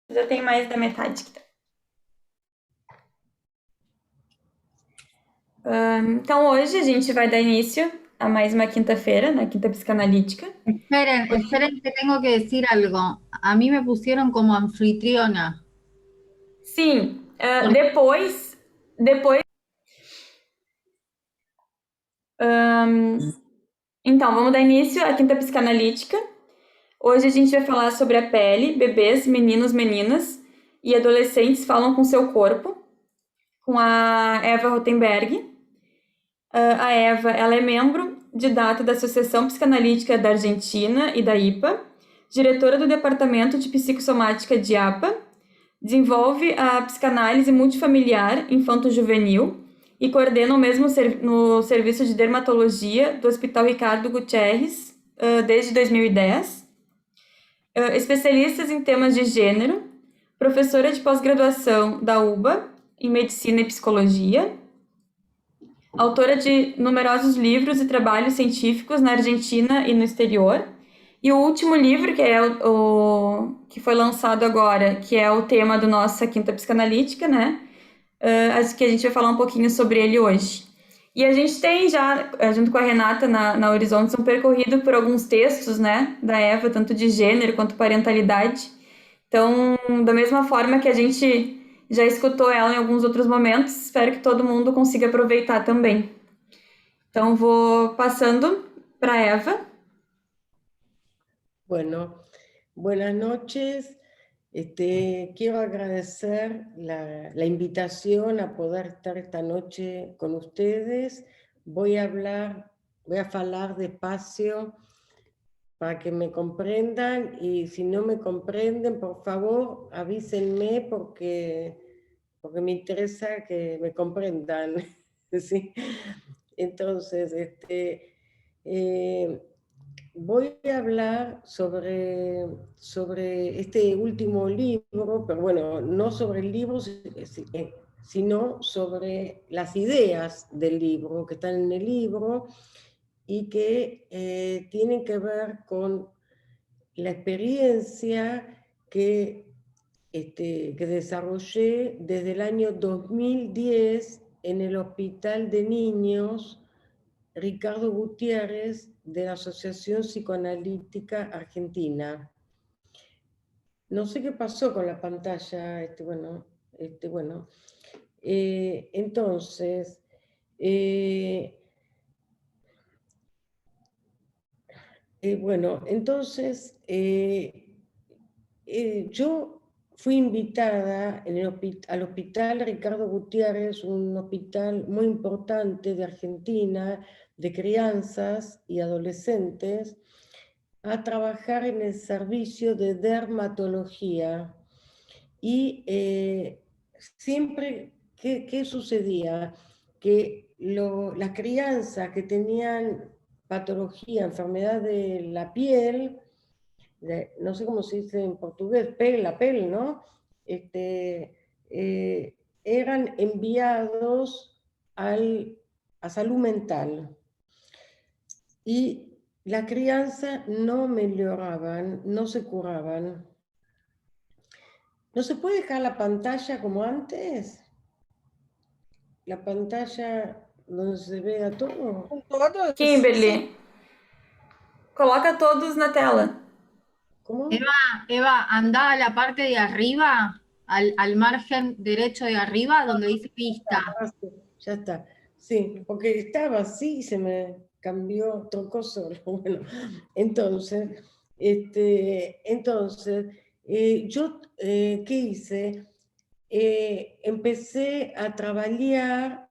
Já tem mais da metade que tá. Então, hoje a gente vai dar início a mais uma quinta-feira, na Quinta Psicanalítica. Esperen, esperen que tengo que decir algo. A mí me pusieron como anfitriona. Sim, Por- depois. Então, vamos dar início à Quinta Psicanalítica. Hoje a gente vai falar sobre a pele, bebês, meninos, meninas e adolescentes falam com seu corpo, com a Eva Rothenberg. A Eva, ela é membro de data da Associação Psicanalítica da Argentina e da IPA, diretora do Departamento de Psicossomática de APA, desenvolve a psicanálise multifamiliar infanto-juvenil e coordena o mesmo no serviço de dermatologia do Hospital Ricardo Gutierrez desde 2010. Especialistas em temas de gênero, professora de pós-graduação da UBA em medicina e psicologia, autora de numerosos livros e trabalhos científicos na Argentina e no exterior. E o último livro, que é que foi lançado agora, que é o tema da nossa Quinta Psicanalítica, né? Acho que a gente vai falar um pouquinho sobre ele hoje. E a gente tem já, junto com a Renata na Horizontes, um percorrido por alguns textos, né, da Eva, tanto de gênero quanto parentalidade. Então, da mesma forma que a gente já escutou ela em alguns outros momentos, espero que todo mundo consiga aproveitar também. Então, vou passando para a Eva. Bueno, buenas noches. Quiero agradecer la invitación a poder estar esta noche con ustedes. Voy a hablar despacio para que me comprendan, y si no me comprenden, por favor, avísenme porque me interesa que me comprendan. ¿Sí? Entonces, voy a hablar sobre este último libro, pero bueno, no sobre el libro, sino sobre las ideas del libro, que están en el libro, y que tienen que ver con la experiencia que desarrollé desde el año 2010 en el Hospital de Niños Ricardo Gutiérrez de la Asociación Psicoanalítica Argentina. No sé qué pasó con la pantalla, entonces, yo fui invitada al Hospital Ricardo Gutiérrez, un hospital muy importante de Argentina, de crianzas y adolescentes, a trabajar en el servicio de dermatología. Y siempre, ¿qué sucedía? Que las crianzas que tenían patología, enfermedad de la piel, no sé cómo se dice en portugués, la piel, ¿no? Eran enviados a salud mental. Y la crianza no mejoraban, no se curaban. ¿No se puede dejar la pantalla como antes? La pantalla donde se vea todo. Todos. Kimberly, coloca todos na tela. ¿Cómo? Eva, anda a la parte de arriba, al margen derecho de arriba, donde dice pista. Ya está. Sí, porque estaba así y se me cambió otro coso. Bueno, entonces, yo, ¿qué hice? Empecé a trabajar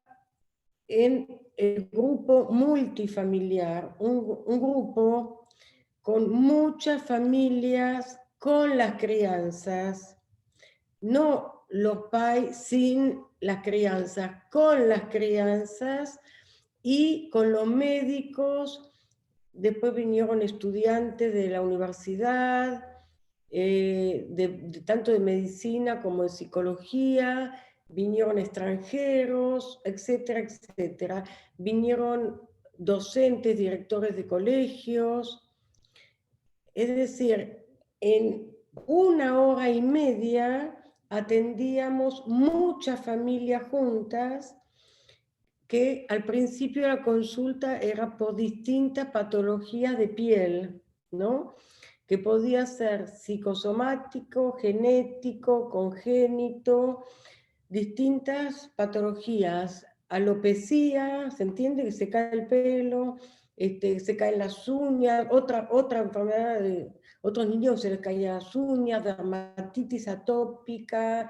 en el grupo multifamiliar, un grupo con muchas familias con las crianzas, no los pais sin las crianzas, con las crianzas y con los médicos. Después vinieron estudiantes de la universidad, tanto de medicina como de psicología, vinieron extranjeros, etcétera, etcétera. Vinieron docentes, directores de colegios. Es decir, 1 hora y media atendíamos muchas familias juntas, que al principio la consulta era por distintas patologías de piel, ¿no? Que podía ser psicosomático, genético, congénito, distintas patologías, alopecia, ¿se entiende? Que se cae el pelo, se caen las uñas, otra enfermedad, otros niños se les caían las uñas, dermatitis atópica,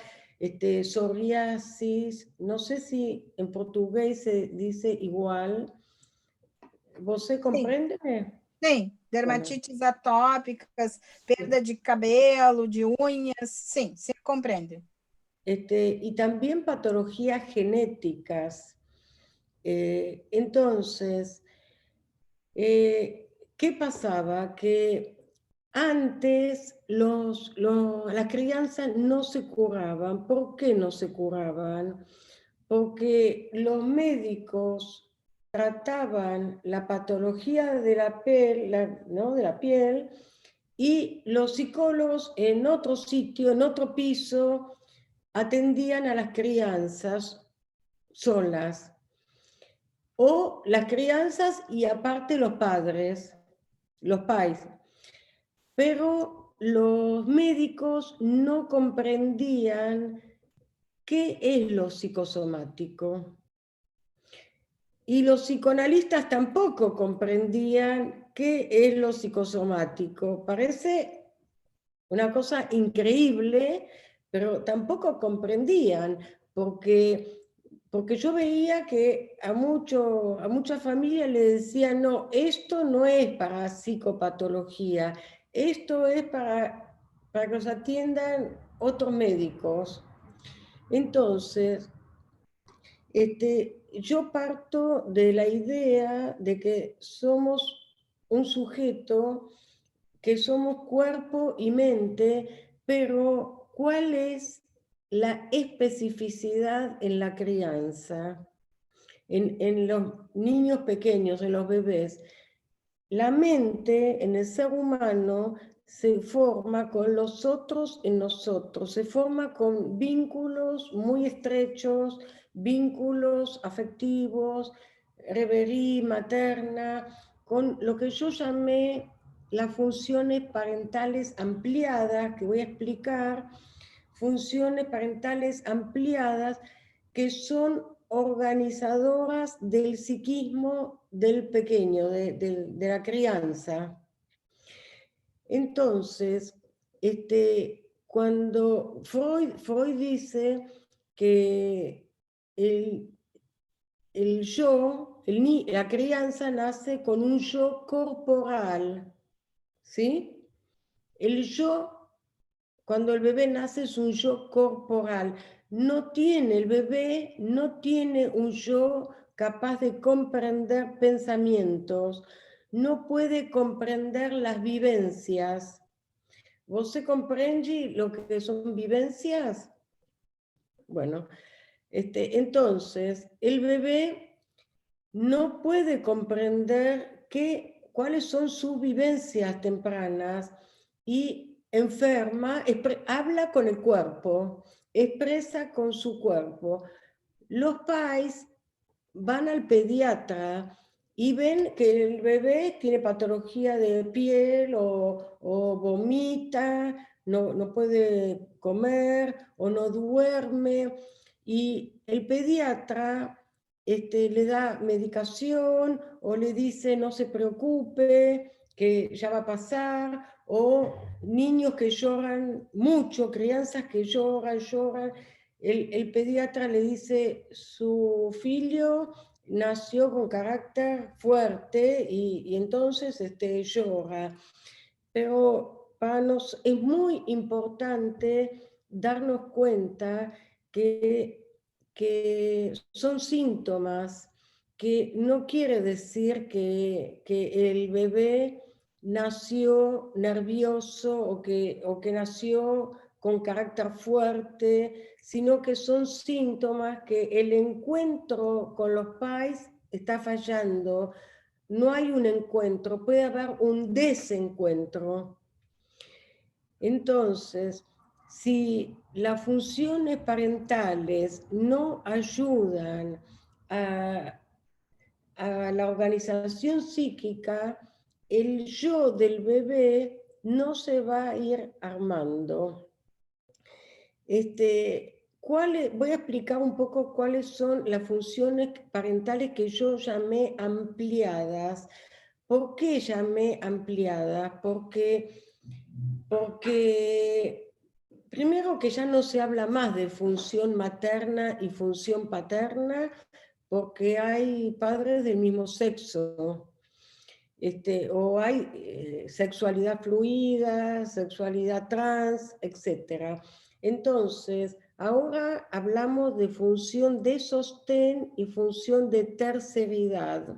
psoriasis, no sé si en portugués se dice igual. ¿Você Sim, comprende? sim. Dermatites atópicas, perda de cabelo, de unhas, sim, se compreende. Y también patologías genéticas. Entonces, ¿qué pasaba? Que antes las crianzas no se curaban. ¿Por qué no se curaban? Porque los médicos trataban la patología de la piel, ¿no? De la piel, y los psicólogos en otro sitio, en otro piso, atendían a las crianzas solas. O las crianzas y aparte los padres, los pais. Pero los médicos no comprendían qué es lo psicosomático. Y los psicoanalistas tampoco comprendían qué es lo psicosomático. Parece una cosa increíble, pero tampoco comprendían, porque yo veía que a muchas familias le decían, no, esto no es para psicopatología, esto es para que los atiendan otros médicos. Entonces, yo parto de la idea de que somos un sujeto, que somos cuerpo y mente, pero ¿cuál es la especificidad en la crianza? En los niños pequeños, en los bebés. La mente en el ser humano se forma con los otros en nosotros, se forma con vínculos muy estrechos, vínculos afectivos, reverie materna, con lo que yo llamé las funciones parentales ampliadas, que voy a explicar, funciones parentales ampliadas que son organizadoras del psiquismo del pequeño, de la crianza. Entonces, cuando Freud dice que el yo, la crianza nace con un yo corporal, ¿sí? El yo, cuando el bebé nace, es un yo corporal. El bebé no tiene un yo capaz de comprender pensamientos, no puede comprender las vivencias. ¿Vos se comprende lo que son vivencias? Bueno, entonces, el bebé no puede comprender cuáles son sus vivencias tempranas y enferma, habla con el cuerpo, expresa con su cuerpo. Los pais van al pediatra y ven que el bebé tiene patología de piel o vomita, no puede comer o no duerme, y el pediatra le da medicación o le dice no se preocupe, que ya va a pasar, o niños que lloran mucho, crianzas que lloran. El pediatra le dice, su figlio nació con carácter fuerte y entonces llora. Pero para nosotros es muy importante darnos cuenta que son síntomas, que no quiere decir que el bebé nació nervioso o que nació con carácter fuerte, sino que son síntomas que el encuentro con los pais está fallando. No hay un encuentro, puede haber un desencuentro. Entonces, si las funciones parentales no ayudan a la organización psíquica, el yo del bebé no se va a ir armando. Voy a explicar un poco cuáles son las funciones parentales que yo llamé ampliadas. ¿Por qué llamé ampliadas? Porque primero que ya no se habla más de función materna y función paterna, porque hay padres del mismo sexo, o hay sexualidad fluida, sexualidad trans, etc. Entonces, ahora hablamos de función de sostén y función de terceridad.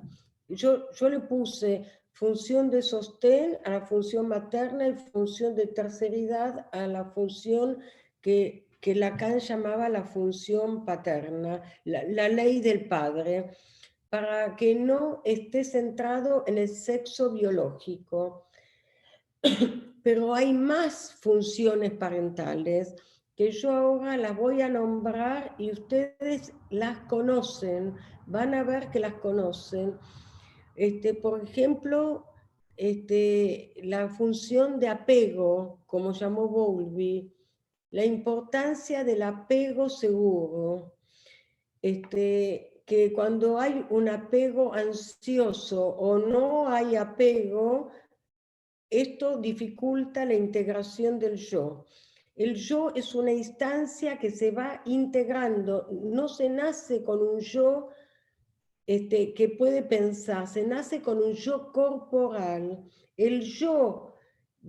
Yo le puse función de sostén a la función materna y función de terceridad a la función que Lacan llamaba la función paterna, la ley del padre, para que no esté centrado en el sexo biológico. Pero hay más funciones parentales que yo ahora las voy a nombrar y ustedes las conocen, van a ver que las conocen. Por ejemplo, la función de apego, como llamó Bowlby, la importancia del apego seguro, que cuando hay un apego ansioso o no hay apego, esto dificulta la integración del yo. El yo es una instancia que se va integrando, no se nace con un yo que puede pensar, se nace con un yo corporal. El yo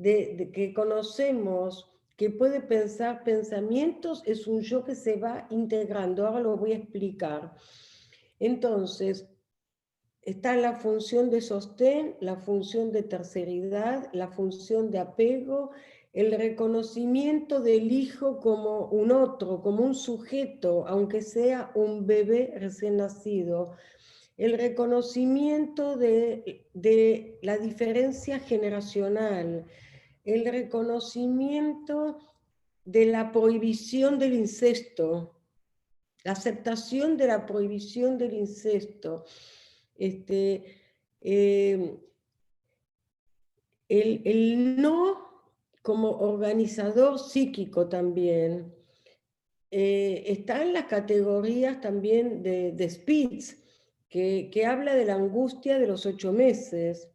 que conocemos, que puede pensar pensamientos, es un yo que se va integrando. Ahora lo voy a explicar. Entonces, está la función de sostén, la función de terceridad, la función de apego, el reconocimiento del hijo como un otro, como un sujeto, aunque sea un bebé recién nacido, el reconocimiento de la diferencia generacional, el reconocimiento de la prohibición del incesto, la aceptación de la prohibición del incesto, el no como organizador psíquico también. Está en las categorías también de Spitz, que habla de la angustia de los 8 meses.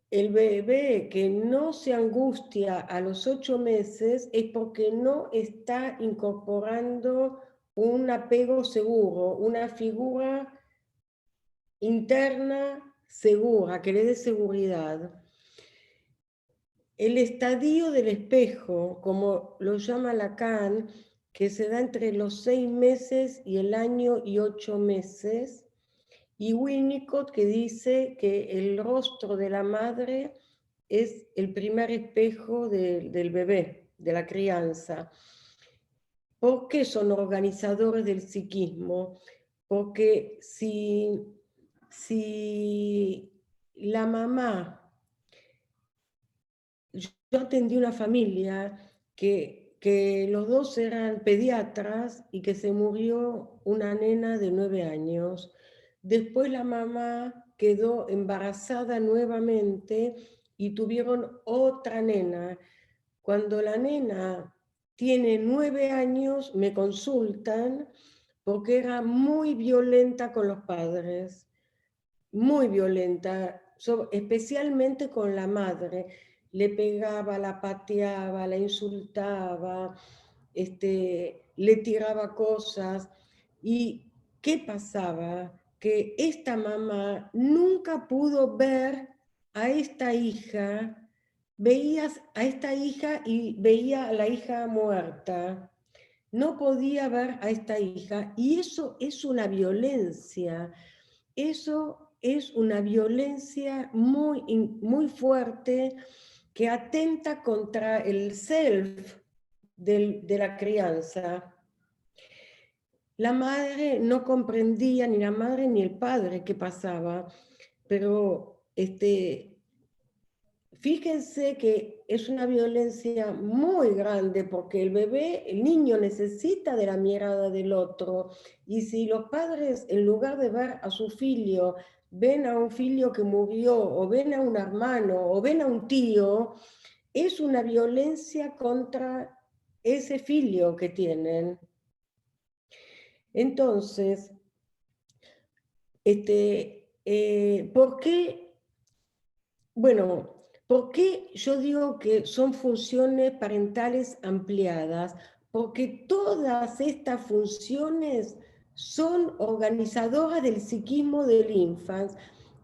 El bebé que no se angustia a los 8 meses es porque no está incorporando un apego seguro, una figura interna segura, que le dé seguridad. El estadio del espejo, como lo llama Lacan, que se da entre los 6 meses y el año y 8 meses, y Winnicott, que dice que el rostro de la madre es el primer espejo del bebé, de la crianza. ¿Por qué son organizadores del psiquismo? Porque si la mamá... Yo atendí una familia que los dos eran pediatras y que se murió una nena de 9 años. Después la mamá quedó embarazada nuevamente y tuvieron otra nena. Cuando la nena tiene 9 años, me consultan porque era muy violenta con los padres, muy violenta, especialmente con la madre. Le pegaba, la pateaba, la insultaba, le tiraba cosas. ¿Y qué pasaba? Que esta mamá nunca pudo ver a esta hija, veías a esta hija y veía a la hija muerta. No podía ver a esta hija y eso es una violencia. Eso es una violencia muy, muy fuerte que atenta contra el self de la crianza. La madre no comprendía, ni la madre ni el padre, qué pasaba, pero fíjense que es una violencia muy grande porque el niño necesita de la mirada del otro, y si los padres, en lugar de ver a su figlio, ven a un figlio que murió, o ven a un hermano, o ven a un tío, es una violencia contra ese figlio que tienen. Entonces, ¿por qué? Bueno, ¿por qué yo digo que son funciones parentales ampliadas? Porque todas estas funciones son organizadoras del psiquismo del infans.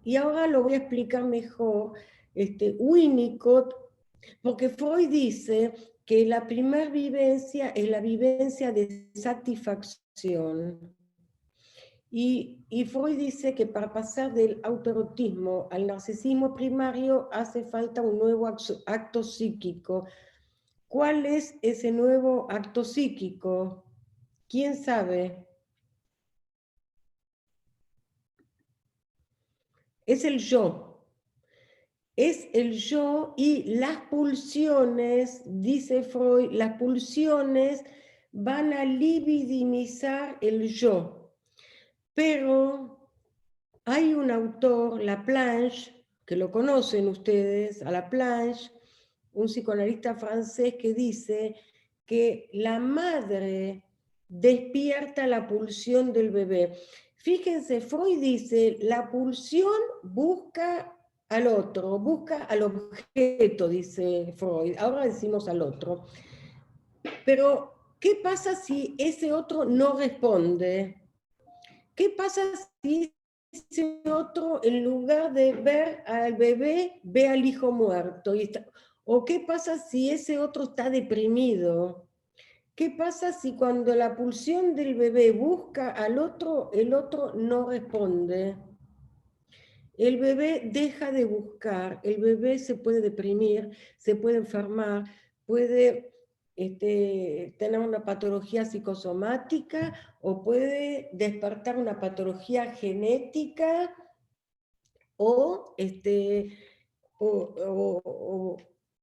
Y ahora lo voy a explicar mejor. Winnicott, porque Freud dice que la primera vivencia es la vivencia de satisfacción. Y Freud dice que para pasar del autoerotismo al narcisismo primario hace falta un nuevo acto psíquico. ¿Cuál es ese nuevo acto psíquico? ¿Quién sabe? Es el yo. Es el yo, y las pulsiones, dice Freud, las pulsiones van a libidinizar el yo. Pero hay un autor, Laplanche, que lo conocen ustedes, a Laplanche, un psicoanalista francés, que dice que la madre despierta la pulsión del bebé. Fíjense, Freud dice, la pulsión busca al otro, busca al objeto, dice Freud, ahora decimos al otro. Pero, ¿qué pasa si ese otro no responde? ¿Qué pasa si ese otro, en lugar de ver al bebé, ve al hijo muerto? ¿O qué pasa si ese otro está deprimido? ¿Qué pasa si cuando la pulsión del bebé busca al otro, el otro no responde? El bebé deja de buscar, el bebé se puede deprimir, se puede enfermar, puede tener una patología psicosomática, o puede despertar una patología genética, o,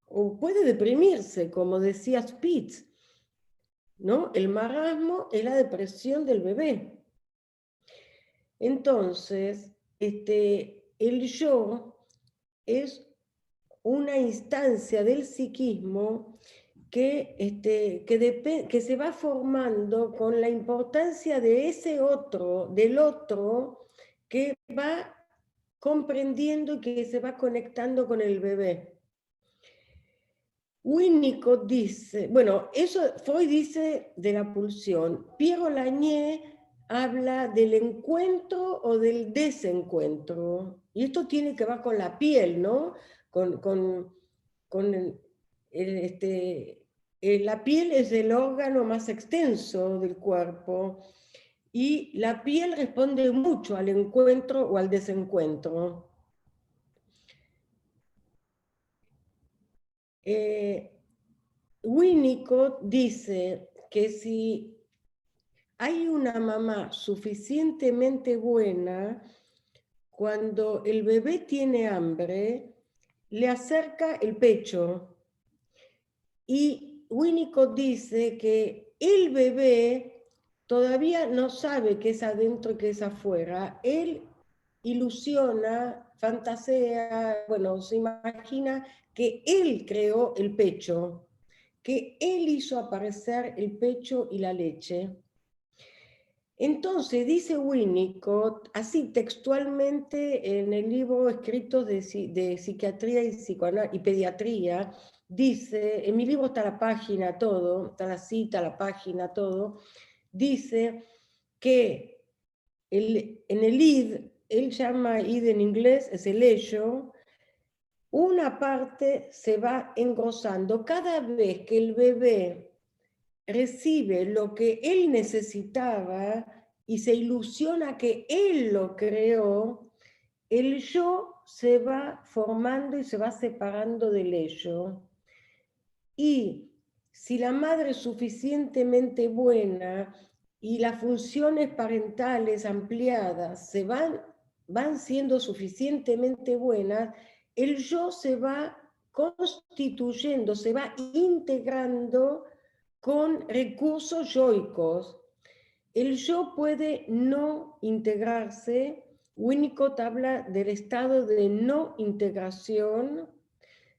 o puede deprimirse, como decía Spitz, ¿no? El marasmo es la depresión del bebé. Entonces, el yo es una instancia del psiquismo que se va formando con la importancia de ese otro, del otro, que va comprendiendo y que se va conectando con el bebé. Winnicott dice, bueno, eso Freud dice de la pulsión. Piero Lanier habla del encuentro o del desencuentro. Y esto tiene que ver con la piel, ¿no? La piel es el órgano más extenso del cuerpo, y la piel responde mucho al encuentro o al desencuentro. Winnicott dice que si hay una mamá suficientemente buena, cuando el bebé tiene hambre, le acerca el pecho. Y Winnicott dice que el bebé todavía no sabe qué es adentro y qué es afuera. Él ilusiona, fantasea, bueno, se imagina que él creó el pecho, que él hizo aparecer el pecho y la leche. Entonces, dice Winnicott, así textualmente en el libro escrito de psiquiatría y pediatría, dice, en mi libro está la página, todo, está la cita, la página, todo, dice que en el id, él llama id en inglés, es el ello, una parte se va engrosando cada vez que el bebé recibe lo que él necesitaba y se ilusiona que él lo creó. El yo se va formando y se va separando del ello. Y si la madre es suficientemente buena y las funciones parentales ampliadas van siendo suficientemente buenas, el yo se va constituyendo, se va integrando con recursos yoicos. El yo puede no integrarse. Winnicott habla del estado de no integración.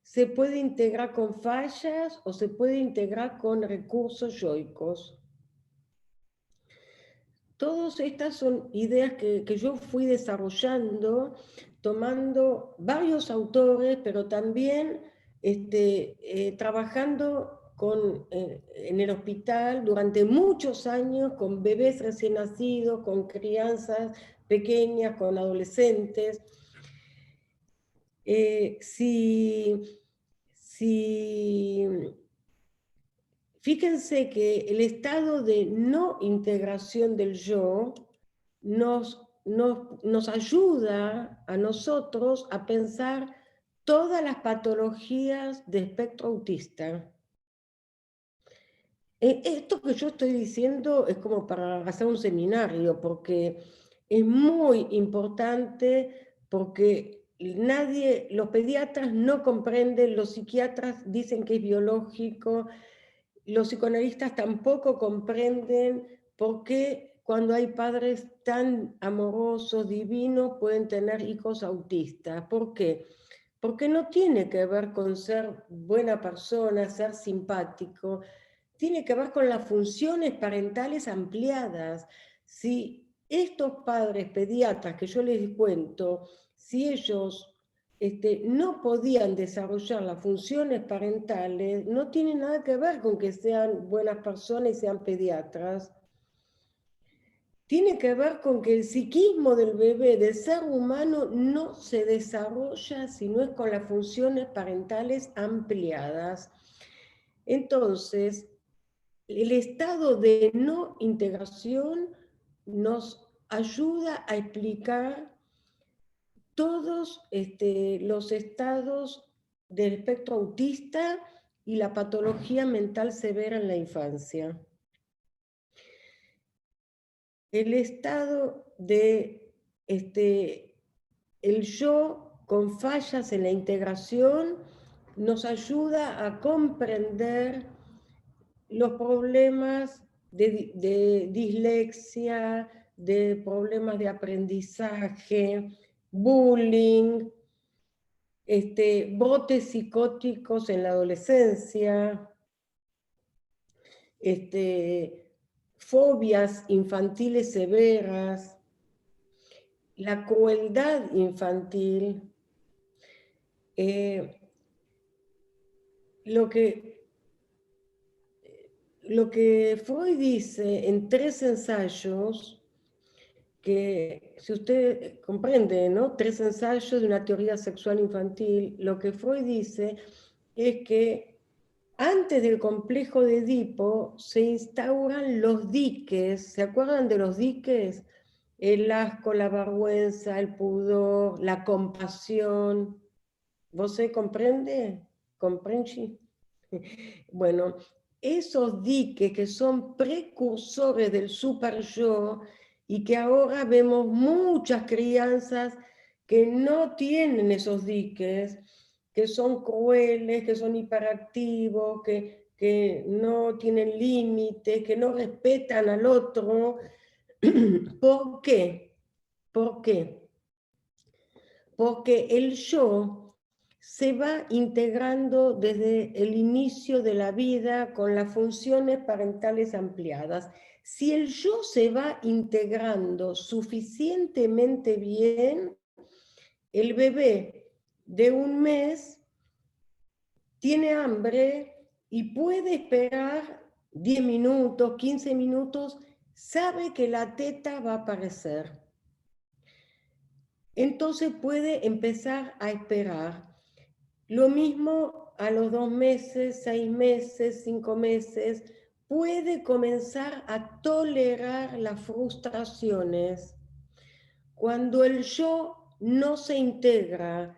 Se puede integrar con fallas o se puede integrar con recursos yoicos. Todas estas son ideas que yo fui desarrollando, tomando varios autores, pero también trabajando en el hospital durante muchos años con bebés recién nacidos, con crianzas pequeñas, con adolescentes. Fíjense que el estado de no integración del yo nos ayuda a nosotros a pensar todas las patologías de espectro autista. Esto que yo estoy diciendo es como para hacer un seminario, porque es muy importante, porque los pediatras no comprenden, los psiquiatras dicen que es biológico, los psicoanalistas tampoco comprenden por qué cuando hay padres tan amorosos, divinos, pueden tener hijos autistas. ¿Por qué? Porque no tiene que ver con ser buena persona, ser simpático, tiene que ver con las funciones parentales ampliadas. Si estos padres pediatras que yo les cuento, si ellos no podían desarrollar las funciones parentales, no tiene nada que ver con que sean buenas personas y sean pediatras. Tiene que ver con que el psiquismo del bebé, del ser humano, no se desarrolla si no es con las funciones parentales ampliadas. Entonces, el estado de no integración nos ayuda a explicar todos los estados del espectro autista y la patología mental severa en la infancia. El estado de el yo con fallas en la integración nos ayuda a comprender los problemas de dislexia, de problemas de aprendizaje, bullying, brotes psicóticos en la adolescencia, fobias infantiles severas, la crueldad infantil, lo que Freud dice en 3 ensayos, que si usted comprende, ¿no? 3 ensayos de una teoría sexual infantil, lo que Freud dice es que antes del complejo de Edipo se instauran los diques. ¿Se acuerdan de los diques? El asco, la vergüenza, el pudor, la compasión. ¿Vos se comprende? ¿Comprende? Bueno, esos diques que son precursores del super yo y que ahora vemos muchas crianzas que no tienen esos diques, que son crueles, que son hiperactivos, que no tienen límites, que no respetan al otro. ¿Por qué? ¿Por qué? Porque el yo se va integrando desde el inicio de la vida con las funciones parentales ampliadas. Si el yo se va integrando suficientemente bien, el bebé de 1 mes tiene hambre y puede esperar 10 minutos, 15 minutos, sabe que la teta va a aparecer. Entonces puede empezar a esperar. Lo mismo a los 2 meses, 6 meses, 5 meses, puede comenzar a tolerar las frustraciones. Cuando el yo no se integra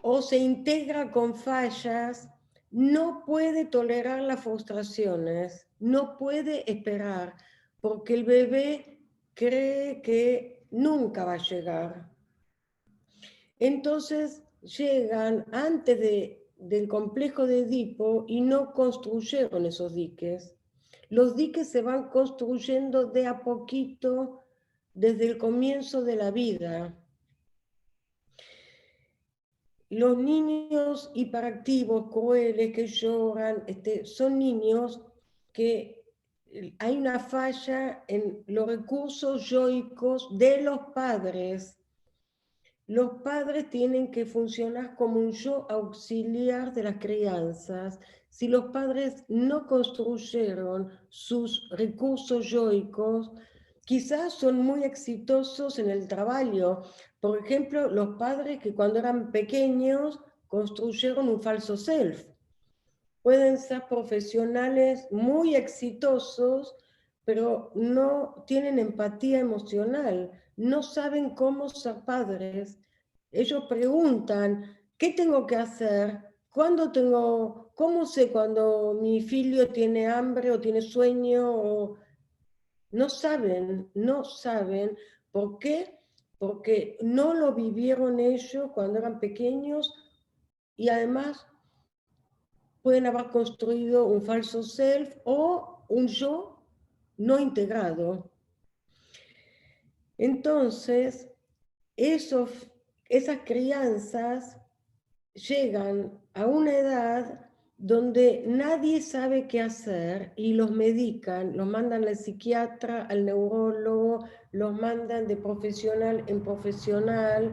o se integra con fallas, no puede tolerar las frustraciones, no puede esperar, porque el bebé cree que nunca va a llegar. Entonces llegan, antes de del complejo de Edipo y no construyeron esos diques. Los diques se van construyendo de a poquito desde el comienzo de la vida. Los niños hiperactivos, crueles, que lloran, son niños que hay una falla en los recursos yoicos de los padres. Los padres tienen que funcionar como un yo auxiliar de las crianzas. Si los padres no construyeron sus recursos yoicos, quizás son muy exitosos en el trabajo. Por ejemplo, los padres que cuando eran pequeños construyeron un falso self. Pueden ser profesionales muy exitosos, pero no tienen empatía emocional, no saben cómo ser padres. Ellos preguntan, ¿qué tengo que hacer? ¿Cómo sé cuando mi hijo tiene hambre o tiene sueño? No saben. ¿Por qué? Porque no lo vivieron ellos cuando eran pequeños y además pueden haber construido un falso self o un yo no integrado. Entonces, esas crianzas llegan a una edad donde nadie sabe qué hacer y los medican, los mandan al psiquiatra, al neurólogo, los mandan de profesional en profesional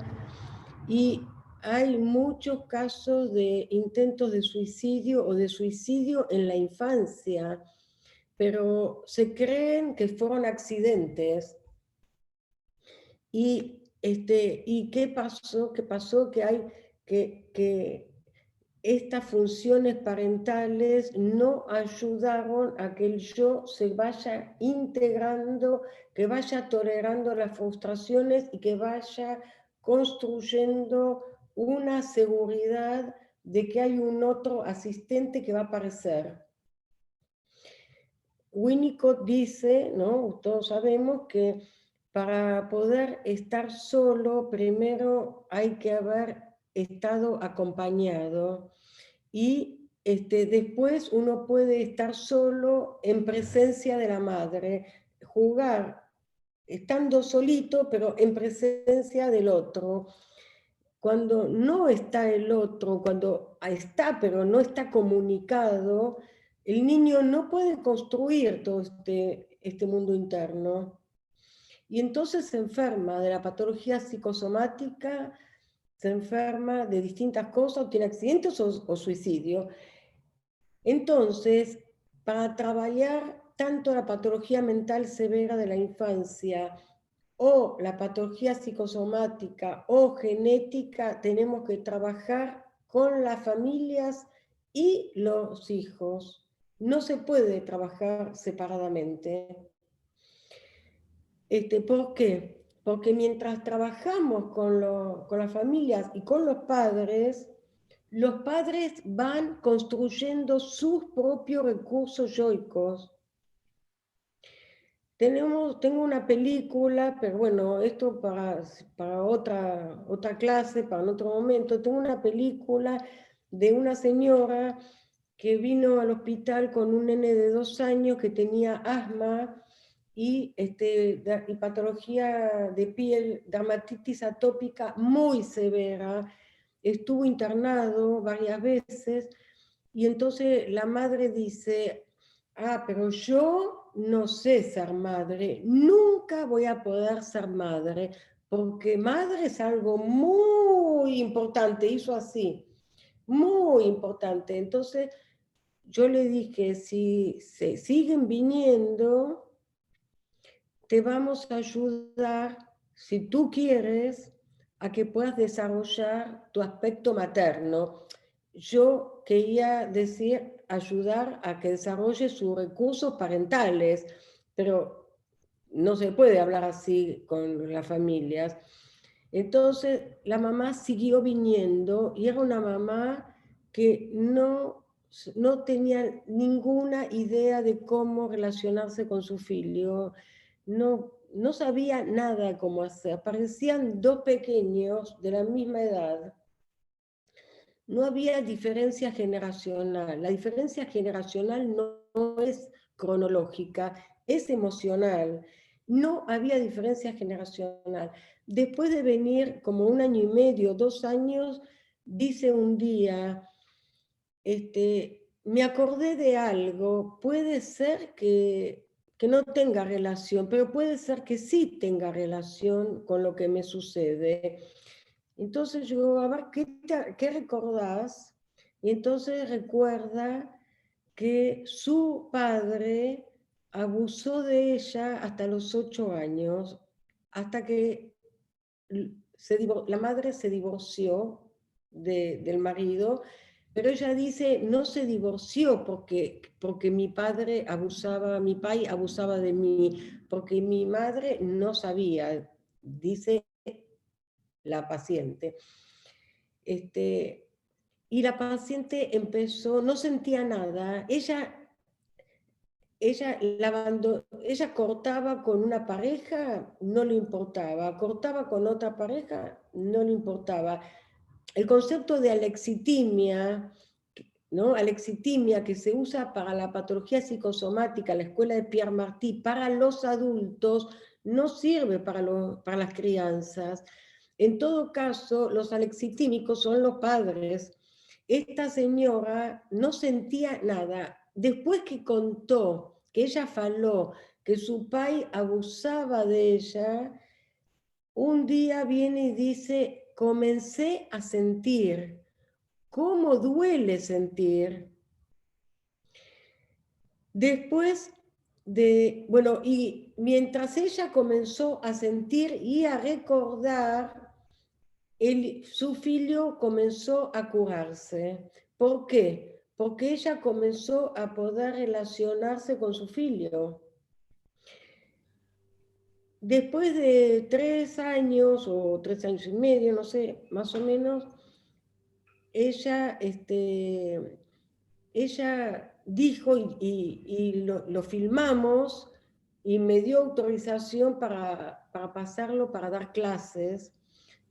y hay muchos casos de intentos de suicidio o de suicidio en la infancia, pero se creen que fueron accidentes. ¿Y qué pasó? Que estas funciones parentales no ayudaron a que el yo se vaya integrando, que vaya tolerando las frustraciones y que vaya construyendo una seguridad de que hay un otro asistente que va a aparecer. Winnicott dice, ¿no? Todos sabemos que para poder estar solo, primero hay que haber estado acompañado y después uno puede estar solo en presencia de la madre, jugar estando solito, pero en presencia del otro. Cuando no está el otro, cuando está, pero no está comunicado, el niño no puede construir todo este mundo interno. Y entonces se enferma de la patología psicosomática, se enferma de distintas cosas, o tiene accidentes o suicidio. Entonces, para trabajar tanto la patología mental severa de la infancia o la patología psicosomática o genética, tenemos que trabajar con las familias y los hijos. No se puede trabajar separadamente. ¿Por qué? Porque mientras trabajamos con las familias y con los padres van construyendo sus propios recursos yoicos. Tengo una película, pero bueno, esto para otra clase, para otro momento. Tengo una película de una señora que vino al hospital con un nene de 2 años que tenía asma y patología de piel, dermatitis atópica muy severa. Estuvo internado varias veces y entonces la madre dice, pero yo no sé ser madre, nunca voy a poder ser madre, porque madre es algo muy importante, hizo así, muy importante. Entonces yo le dije, si se siguen viniendo, te vamos a ayudar, si tú quieres, a que puedas desarrollar tu aspecto materno. Yo quería decir, ayudar a que desarrolle sus recursos parentales, pero no se puede hablar así con las familias. Entonces, la mamá siguió viniendo y era una mamá que no tenía ninguna idea de cómo relacionarse con su hijo. No sabía nada cómo hacer. Parecían 2 pequeños de la misma edad. no había diferencia generacional. La diferencia generacional no es cronológica, es emocional. No había diferencia generacional. Después de venir como 1 año y medio, 2 años, dice un día, me acordé de algo, puede ser que no tenga relación, pero puede ser que sí tenga relación con lo que me sucede. Entonces yo digo, a ver, ¿qué recordás? Y entonces recuerda que su padre abusó de ella hasta los 8 años, hasta que la madre se divorció del marido, pero ella dice, no se divorció porque mi padre abusaba, mi pai abusaba de mí, porque mi madre no sabía, dice la paciente. Y la paciente empezó, no sentía nada, ella cortaba con una pareja, no le importaba, cortaba con otra pareja, no le importaba. El concepto de alexitimia, ¿no? Alexitimia que se usa para la patología psicosomática, la escuela de Pierre Martí, para los adultos, no sirve para las crianzas. En todo caso, los alexitímicos son los padres. Esta señora no sentía nada. Después que contó que ella faló, que su pai abusaba de ella, un día viene y dice, comencé a sentir. ¿Cómo duele sentir? Después bueno, y mientras ella comenzó a sentir y a recordar, su filho comenzó a curarse. ¿Por qué? Porque ella comenzó a poder relacionarse con su filho. Después de 3 años o 3 años y medio, no sé, más o menos, ella dijo, y lo filmamos, y me dio autorización para pasarlo, para dar clases.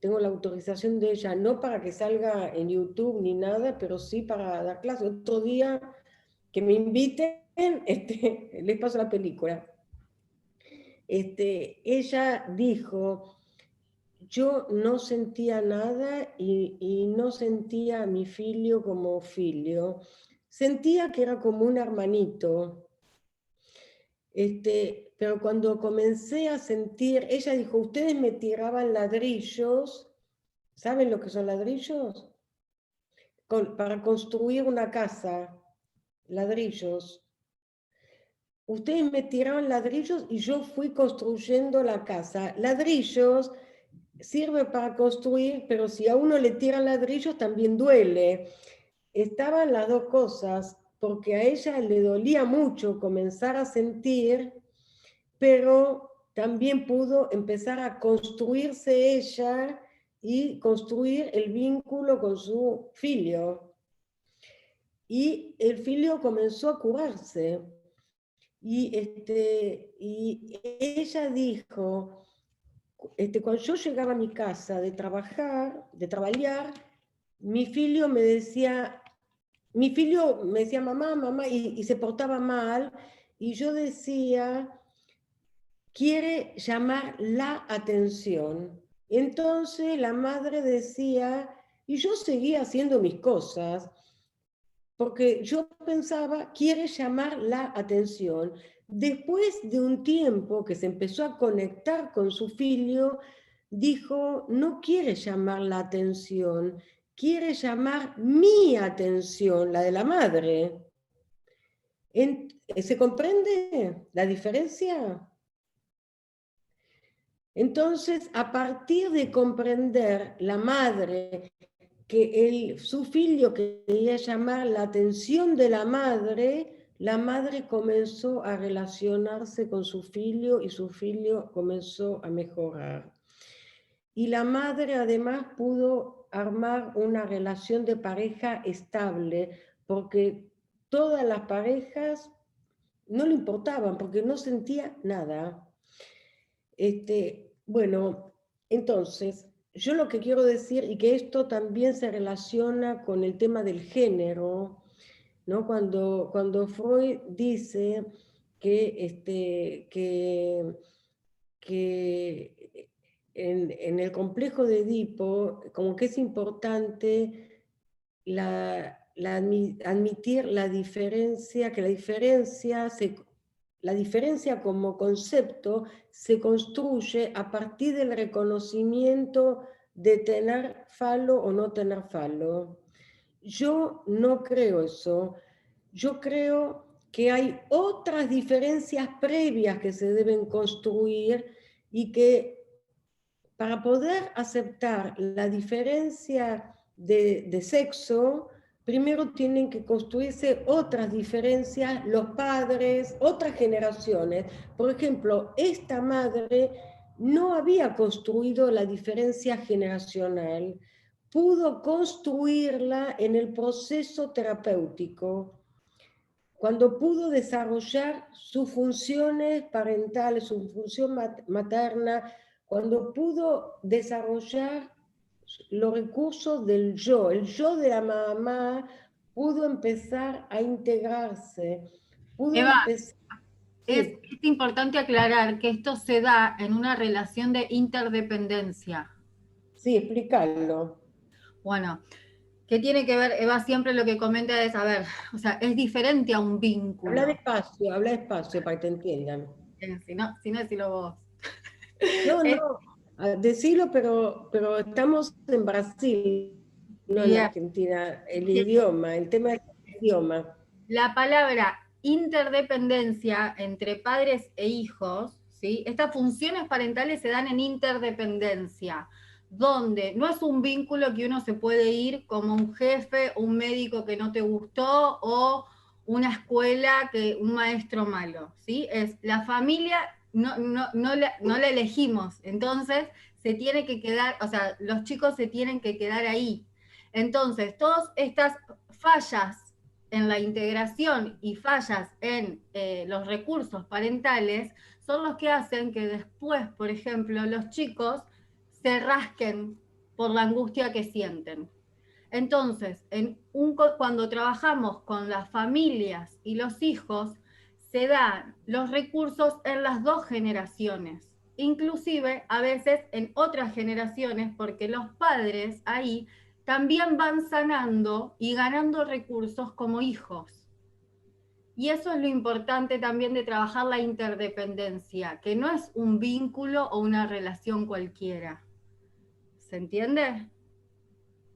Tengo la autorización de ella, no para que salga en YouTube ni nada, pero sí para dar clases. Otro día que me inviten, les paso la película. Ella dijo, yo no sentía nada y no sentía a mi filho como filho. Sentía que era como un hermanito. Pero cuando comencé a sentir, ella dijo, ustedes me tiraban ladrillos. ¿Saben lo que son ladrillos? Para construir una casa, ladrillos. Ustedes me tiraban ladrillos y yo fui construyendo la casa. Ladrillos sirve para construir, pero si a uno le tiran ladrillos también duele. Estaban las dos cosas, porque a ella le dolía mucho comenzar a sentir, pero también pudo empezar a construirse ella y construir el vínculo con su filho. Y el filho comenzó a curarse. Y ella dijo, cuando yo llegaba a mi casa de trabajar, mi filho me decía, mamá, mamá, y se portaba mal, y yo decía, quiere llamar la atención. Entonces la madre decía, y yo seguía haciendo mis cosas, porque yo pensaba, quiere llamar la atención. Después de un tiempo que se empezó a conectar con su filho, dijo, no quiere llamar la atención, quiere llamar mi atención, la de la madre. ¿Se comprende la diferencia? Entonces, a partir de comprender la madre, que su filho quería llamar la atención de la madre comenzó a relacionarse con su filho y su filho comenzó a mejorar. Y la madre además pudo armar una relación de pareja estable, porque todas las parejas no le importaban, porque no sentía nada. Bueno, entonces, yo lo que quiero decir, y que esto también se relaciona con el tema del género, ¿no? Cuando Freud dice que en el complejo de Edipo, como que es importante admitir la diferencia, que la diferencia como concepto se construye a partir del reconocimiento de tener falo o no tener falo. Yo no creo eso. Yo creo que hay otras diferencias previas que se deben construir y que para poder aceptar la diferencia de sexo, primero tienen que construirse otras diferencias, los padres, otras generaciones. Por ejemplo, esta madre no había construido la diferencia generacional, pudo construirla en el proceso terapéutico, cuando pudo desarrollar sus funciones parentales, su función materna, cuando pudo desarrollar los recursos del yo, el yo de la mamá pudo empezar a integrarse, pudo Eva, empezar... es Sí, importante aclarar que esto se da en una relación de interdependencia. sí, explicarlo. Bueno, ¿qué tiene que ver? Eva siempre lo que comenta es, a ver, o sea, es diferente a un vínculo. Habla despacio para que te entiendan. Si no, decilo vos. No, Es no, decilo, pero estamos en Brasil, no en bien. Argentina. El idioma, el tema del idioma. La palabra interdependencia entre padres e hijos, ¿sí? Estas funciones parentales se dan en interdependencia, donde no es un vínculo que uno se puede ir como un jefe, un médico que no te gustó o una escuela, un maestro malo, ¿sí? Es la familia, no la elegimos, entonces se tiene que quedar, o sea, los chicos se tienen que quedar ahí. Entonces, todas estas fallas en la integración y fallas en los recursos parentales son los que hacen que después, por ejemplo, los chicos se rasquen por la angustia que sienten. Entonces, cuando trabajamos con las familias y los hijos, se dan los recursos en las dos generaciones, inclusive a veces en otras generaciones, porque los padres ahí también van sanando y ganando recursos como hijos. Y eso es lo importante también de trabajar la interdependencia, que no es un vínculo o una relación cualquiera. ¿Se entiende?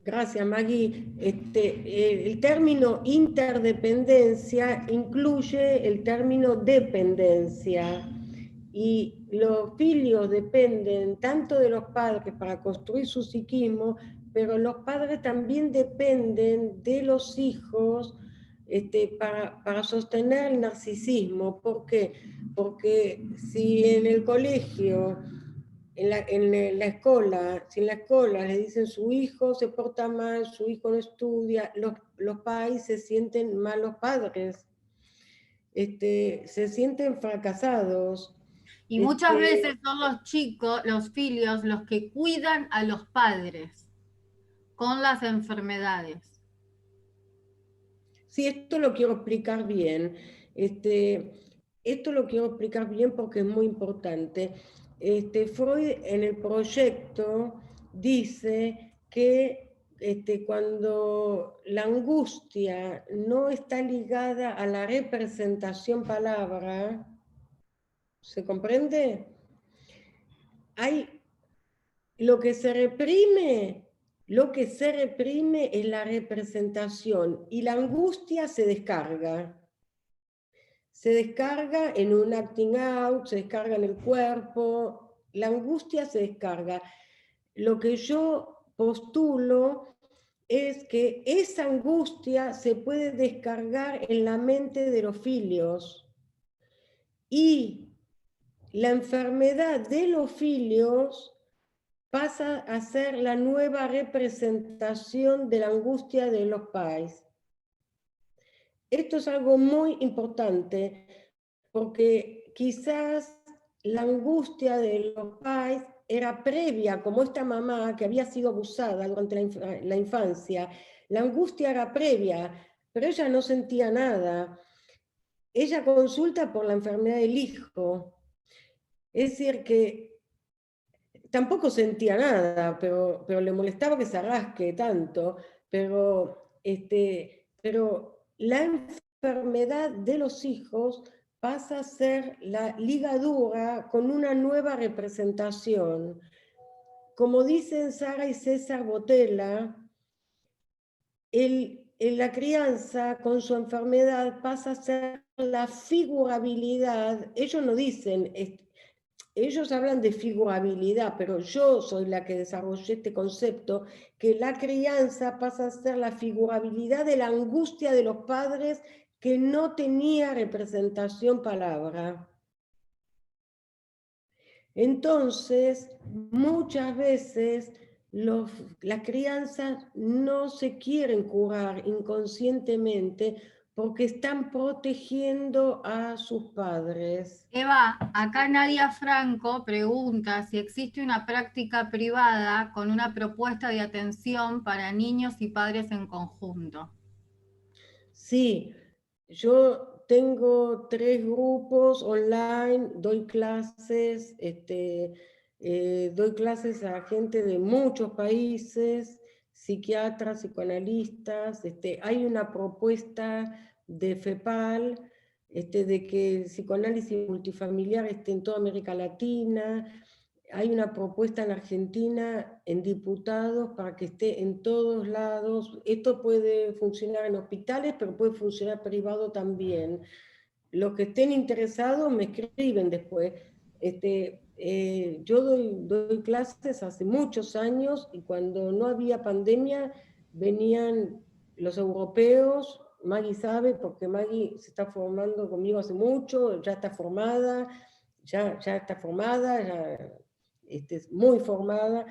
Gracias, Maggie. El término interdependencia incluye el término dependencia. Y los filios dependen tanto de los padres para construir su psiquismo, pero los padres también dependen de los hijos para sostener el narcisismo. ¿Por qué? Porque si en el colegio, en la escuela, si en la escuela le dicen su hijo se porta mal, su hijo no estudia, los padres se sienten malos padres, se sienten fracasados. Y muchas veces son los chicos, los filios, los que cuidan a los padres con las enfermedades. Sí, esto lo quiero explicar bien. Esto lo quiero explicar bien porque es muy importante. Freud en el proyecto dice que cuando la angustia no está ligada a la representación palabra, ¿se comprende? Hay lo que se reprime es la representación y la angustia se descarga. Se descarga en un acting out, se descarga en el cuerpo, la angustia se descarga. Lo que yo postulo es que esa angustia se puede descargar en la mente de los filios y la enfermedad de los filios pasa a ser la nueva representación de la angustia de los padres. Esto es algo muy importante porque quizás la angustia de los padres era previa, como esta mamá que había sido abusada durante la infancia, la angustia era previa, pero ella no sentía nada. Ella consulta por la enfermedad del hijo. Es decir, que tampoco sentía nada, pero le molestaba que se rasque tanto, pero la enfermedad de los hijos pasa a ser la ligadura con una nueva representación. Como dicen Sara y César Botella, la crianza con su enfermedad pasa a ser la figurabilidad. Ellos no dicen, ellos hablan de figurabilidad, pero yo soy la que desarrollé este concepto, que la crianza pasa a ser la figurabilidad de la angustia de los padres que no tenía representación palabra. Entonces, muchas veces las crianzas no se quieren curar inconscientemente porque están protegiendo a sus padres. Eva, acá Nadia Franco pregunta si existe una práctica privada con una propuesta de atención para niños y padres en conjunto. Sí, yo tengo 3 grupos online, doy clases a gente de muchos países, psiquiatras, psicoanalistas. Hay una propuesta de FEPAL, de que el psicoanálisis multifamiliar esté en toda América Latina. Hay una propuesta en Argentina en diputados para que esté en todos lados. Esto puede funcionar en hospitales, pero puede funcionar privado también. Los que estén interesados me escriben después. Yo doy clases hace muchos años y cuando no había pandemia venían los europeos. Maggie sabe, porque Maggie se está formando conmigo hace mucho, ya está formada, muy formada,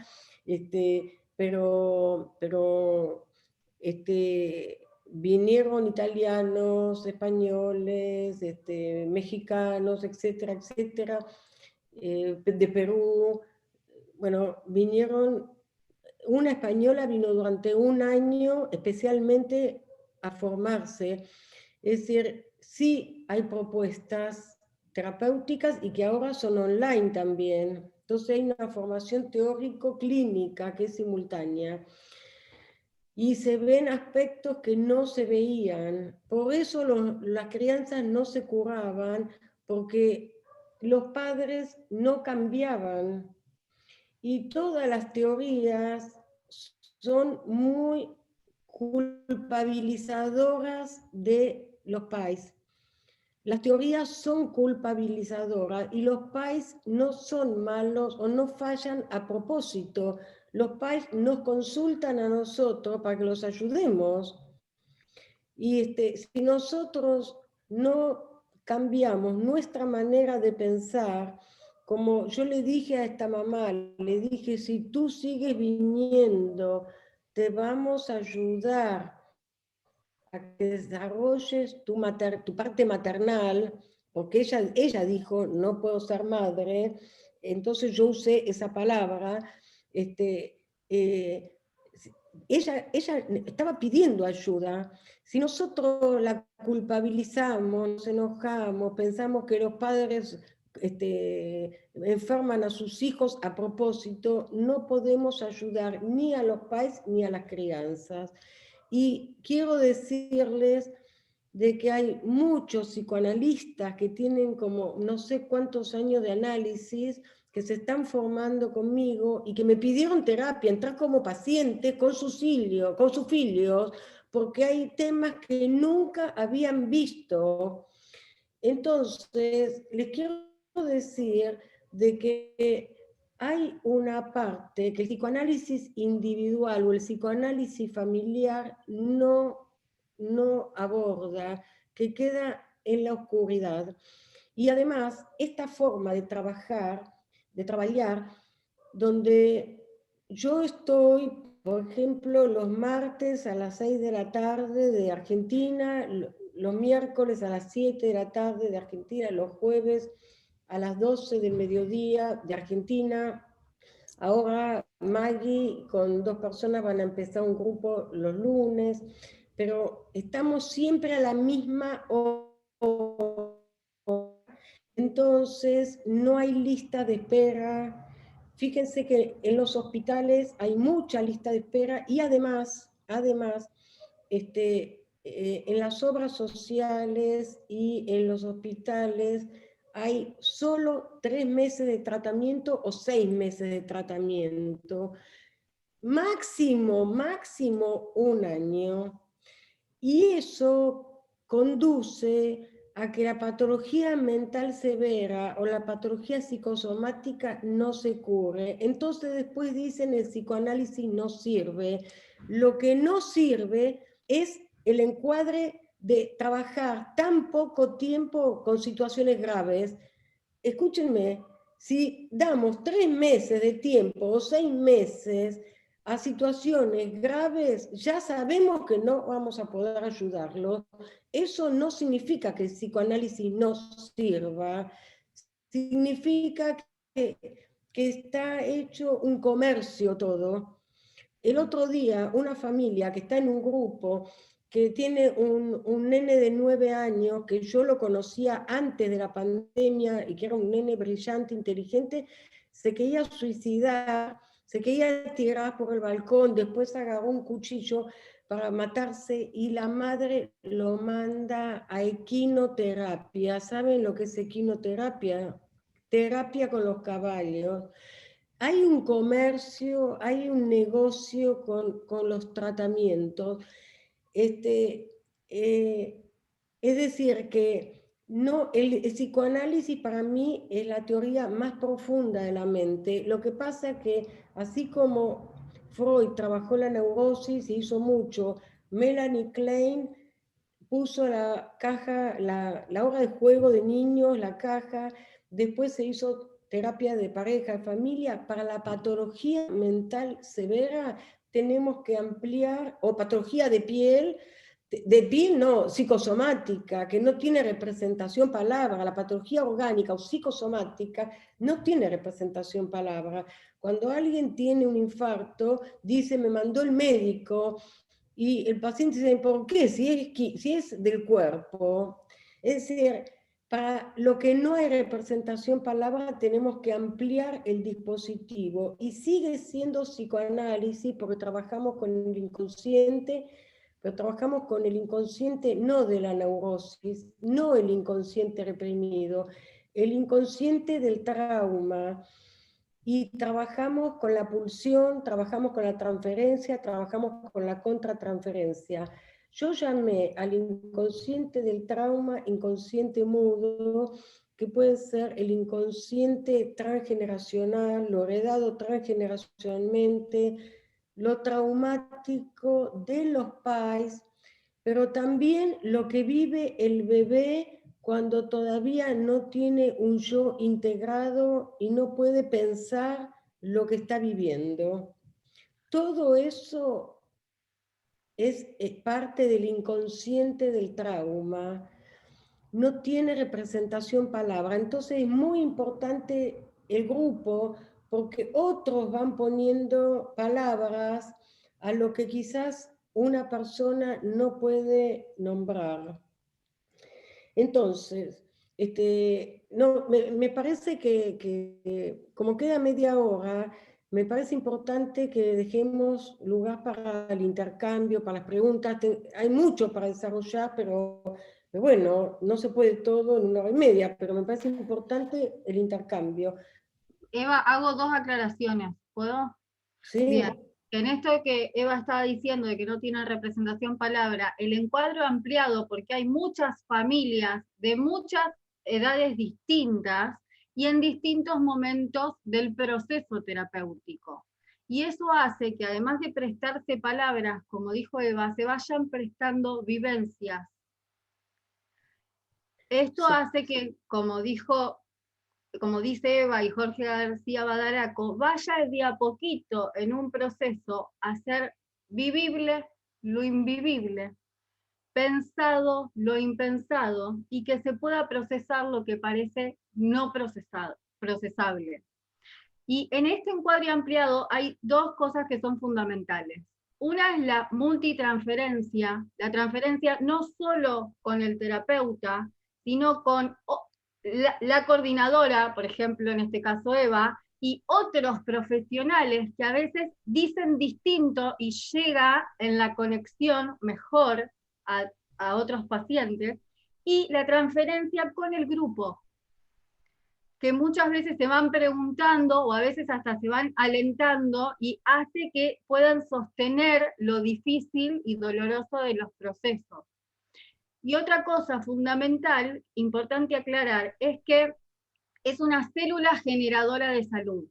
pero vinieron italianos, españoles, mexicanos, etcétera, etcétera, de Perú. Bueno, vinieron, una española vino durante un año especialmente a formarse. Es decir, sí hay propuestas terapéuticas y que ahora son online también. Entonces hay una formación teórico-clínica que es simultánea. Y se ven aspectos que no se veían. Por eso las crianzas no se curaban, porque los padres no cambiaban. Y todas las teorías son muy culpabilizadoras de los pais. Las teorías son culpabilizadoras y los pais no son malos o no fallan a propósito. Los pais nos consultan a nosotros para que los ayudemos. Y si nosotros no cambiamos nuestra manera de pensar, como yo le dije a esta mamá, le dije, si tú sigues viniendo, te vamos a ayudar a que desarrolles tu parte maternal, porque ella dijo, no puedo ser madre, entonces yo usé esa palabra. Ella estaba pidiendo ayuda. Si nosotros la culpabilizamos, nos enojamos, pensamos que los padres enferman a sus hijos a propósito, no podemos ayudar ni a los pais ni a las crianzas. Y quiero decirles de que hay muchos psicoanalistas que tienen como no sé cuántos años de análisis, que se están formando conmigo y que me pidieron terapia, entrar como paciente con sus hijos, porque hay temas que nunca habían visto. Entonces, les quiero decir de que hay una parte que el psicoanálisis individual o el psicoanálisis familiar no aborda, que queda en la oscuridad. Y además, esta forma de trabajar, donde yo estoy, por ejemplo, los martes a las 6 de la tarde de Argentina, los miércoles a las 7 de la tarde de Argentina, los jueves a las 12 del mediodía de Argentina, Ahora Maggie con 2 personas van a empezar un grupo los lunes, pero estamos siempre a la misma hora. Entonces no hay lista de espera. Fíjense que en los hospitales hay mucha lista de espera y además en las obras sociales y en los hospitales hay solo 3 meses de tratamiento o 6 meses de tratamiento, máximo 1 año, y eso conduce a que la patología mental severa o la patología psicosomática no se cure. Entonces después dicen el psicoanálisis no sirve. Lo que no sirve es el encuadre de trabajar tan poco tiempo con situaciones graves. Escúchenme, si damos 3 meses de tiempo o 6 meses a situaciones graves, ya sabemos que no vamos a poder ayudarlos. Eso no significa que el psicoanálisis no sirva, significa que está hecho un comercio todo. El otro día, una familia que está en un grupo que tiene un nene de 9 años, que yo lo conocía antes de la pandemia y que era un nene brillante, inteligente, se quería suicidar, se quería tirar por el balcón, después agarró un cuchillo para matarse y la madre lo manda a equinoterapia. ¿Saben lo que es equinoterapia? Terapia con los caballos. Hay un comercio, hay un negocio con los tratamientos. Es decir, que no, el psicoanálisis para mí es la teoría más profunda de la mente. Lo que pasa es que así como Freud trabajó la neurosis y hizo mucho, Melanie Klein puso la caja, la hora de juego de niños, la caja, después se hizo terapia de pareja, familia. Para la patología mental severa tenemos que ampliar, o patología de piel no, psicosomática, que no tiene representación palabra. La patología orgánica o psicosomática no tiene representación palabra. Cuando alguien tiene un infarto, dice, me mandó el médico, y el paciente dice, ¿por qué? Si es del cuerpo. Es decir, para lo que no hay representación palabra, tenemos que ampliar el dispositivo. Y sigue siendo psicoanálisis porque trabajamos con el inconsciente, pero trabajamos con el inconsciente no de la neurosis, no el inconsciente reprimido, el inconsciente del trauma. Y trabajamos con la pulsión, trabajamos con la transferencia, trabajamos con la contratransferencia. Yo llamé al inconsciente del trauma inconsciente mudo, que puede ser el inconsciente transgeneracional, lo heredado transgeneracionalmente, lo traumático de los pais, pero también lo que vive el bebé cuando todavía no tiene un yo integrado y no puede pensar lo que está viviendo. Todo eso es parte del inconsciente del trauma, no tiene representación palabra. Entonces es muy importante el grupo porque otros van poniendo palabras a lo que quizás una persona no puede nombrar. Entonces, no, me parece que como queda media hora, me parece importante que dejemos lugar para el intercambio, para las preguntas. Hay mucho para desarrollar, pero bueno, no se puede todo en 1 hora y media, pero me parece importante el intercambio. Eva, hago 2 aclaraciones, ¿puedo? ¿Sí? Bien, en esto que Eva estaba diciendo de que no tiene representación palabra, el encuadro ampliado, porque hay muchas familias de muchas edades distintas y en distintos momentos del proceso terapéutico. Y eso hace que además de prestarse palabras, como dijo Eva, se vayan prestando vivencias. Esto Sí. hace que, como dice Eva y Jorge García Badaraco, vaya de a poquito en un proceso a hacer vivible lo invivible, pensado lo impensado, y que se pueda procesar lo que parece no procesable. Y en este encuadre ampliado hay dos cosas que son fundamentales. Una es la multitransferencia, la transferencia no solo con el terapeuta, sino con la coordinadora, por ejemplo, en este caso Eva, y otros profesionales que a veces dicen distinto y llega en la conexión mejor a otros pacientes, y la transferencia con el grupo, que muchas veces se van preguntando o a veces hasta se van alentando y hace que puedan sostener lo difícil y doloroso de los procesos. Y otra cosa fundamental, importante aclarar, es que es una célula generadora de salud.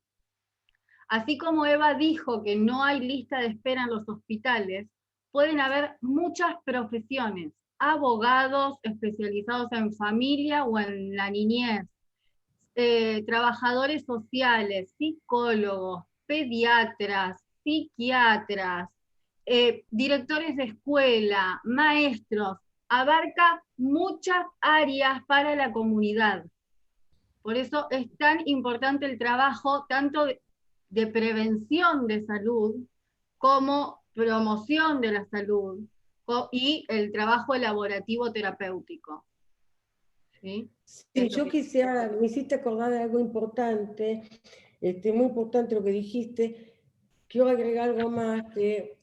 Así como Eva dijo que no hay lista de espera en los hospitales, pueden haber muchas profesiones, abogados especializados en familia o en la niñez, trabajadores sociales, psicólogos, pediatras, psiquiatras, directores de escuela, maestros, abarca muchas áreas para la comunidad. Por eso es tan importante el trabajo tanto de prevención de salud como promoción de la salud y el trabajo elaborativo terapéutico. ¿Sí? Sí, yo quisiera, me hiciste acordar de algo importante, muy importante lo que dijiste. Quiero agregar algo más, que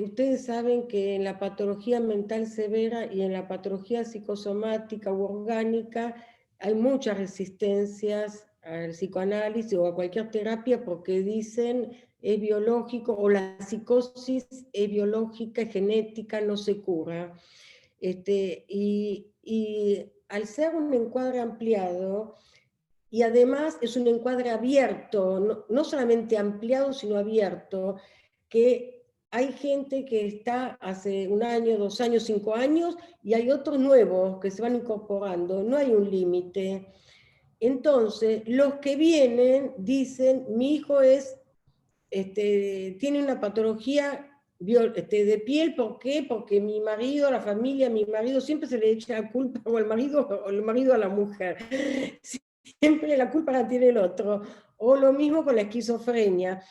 ustedes saben que en la patología mental severa y en la patología psicosomática u orgánica hay muchas resistencias al psicoanálisis o a cualquier terapia porque dicen es biológico o la psicosis es biológica, es genética, no se cura. Y al ser un encuadre ampliado, y además es un encuadre abierto, no solamente ampliado, sino abierto, que hay gente que está hace 1 año, 2 años, 5 años, y hay otros nuevos que se van incorporando, no hay un límite. Entonces, los que vienen dicen, mi hijo tiene una patología de piel, ¿por qué? Porque mi marido, la familia, mi marido, siempre se le echa la culpa o el marido a la mujer. Siempre la culpa la tiene el otro. O lo mismo con la esquizofrenia.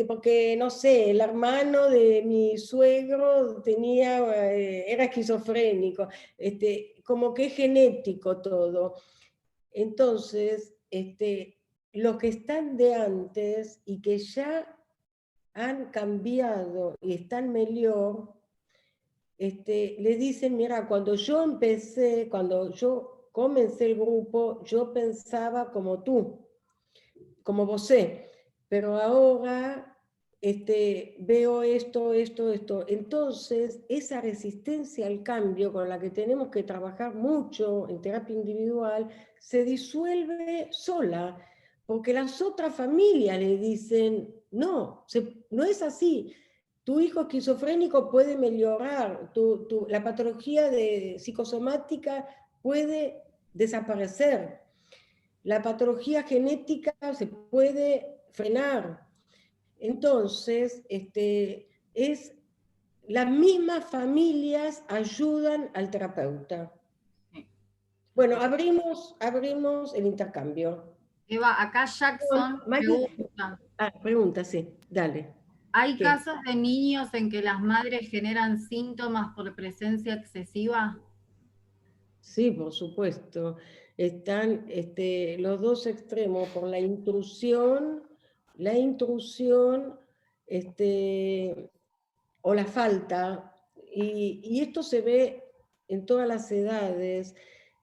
Porque, no sé, el hermano de mi suegro era esquizofrénico. Como que es genético todo. Entonces, los que están de antes y que ya han cambiado y están mejor, le dicen, mira, cuando yo comencé el grupo, yo pensaba como tú, como vos, pero ahora veo esto. Entonces, esa resistencia al cambio con la que tenemos que trabajar mucho en terapia individual, se disuelve sola, porque las otras familias le dicen, no, no es así. Tu hijo esquizofrénico puede mejorar, la patología psicosomática puede desaparecer, la patología genética se puede frenar. Entonces, las mismas familias ayudan al terapeuta. Bueno, abrimos el intercambio. Eva, acá Jackson pregunta. Pregunta, sí, dale. ¿Hay ¿Qué? casos de niños en que las madres generan síntomas por presencia excesiva? Sí, por supuesto. Están los dos extremos, por la intrusión, o la falta, y esto se ve en todas las edades.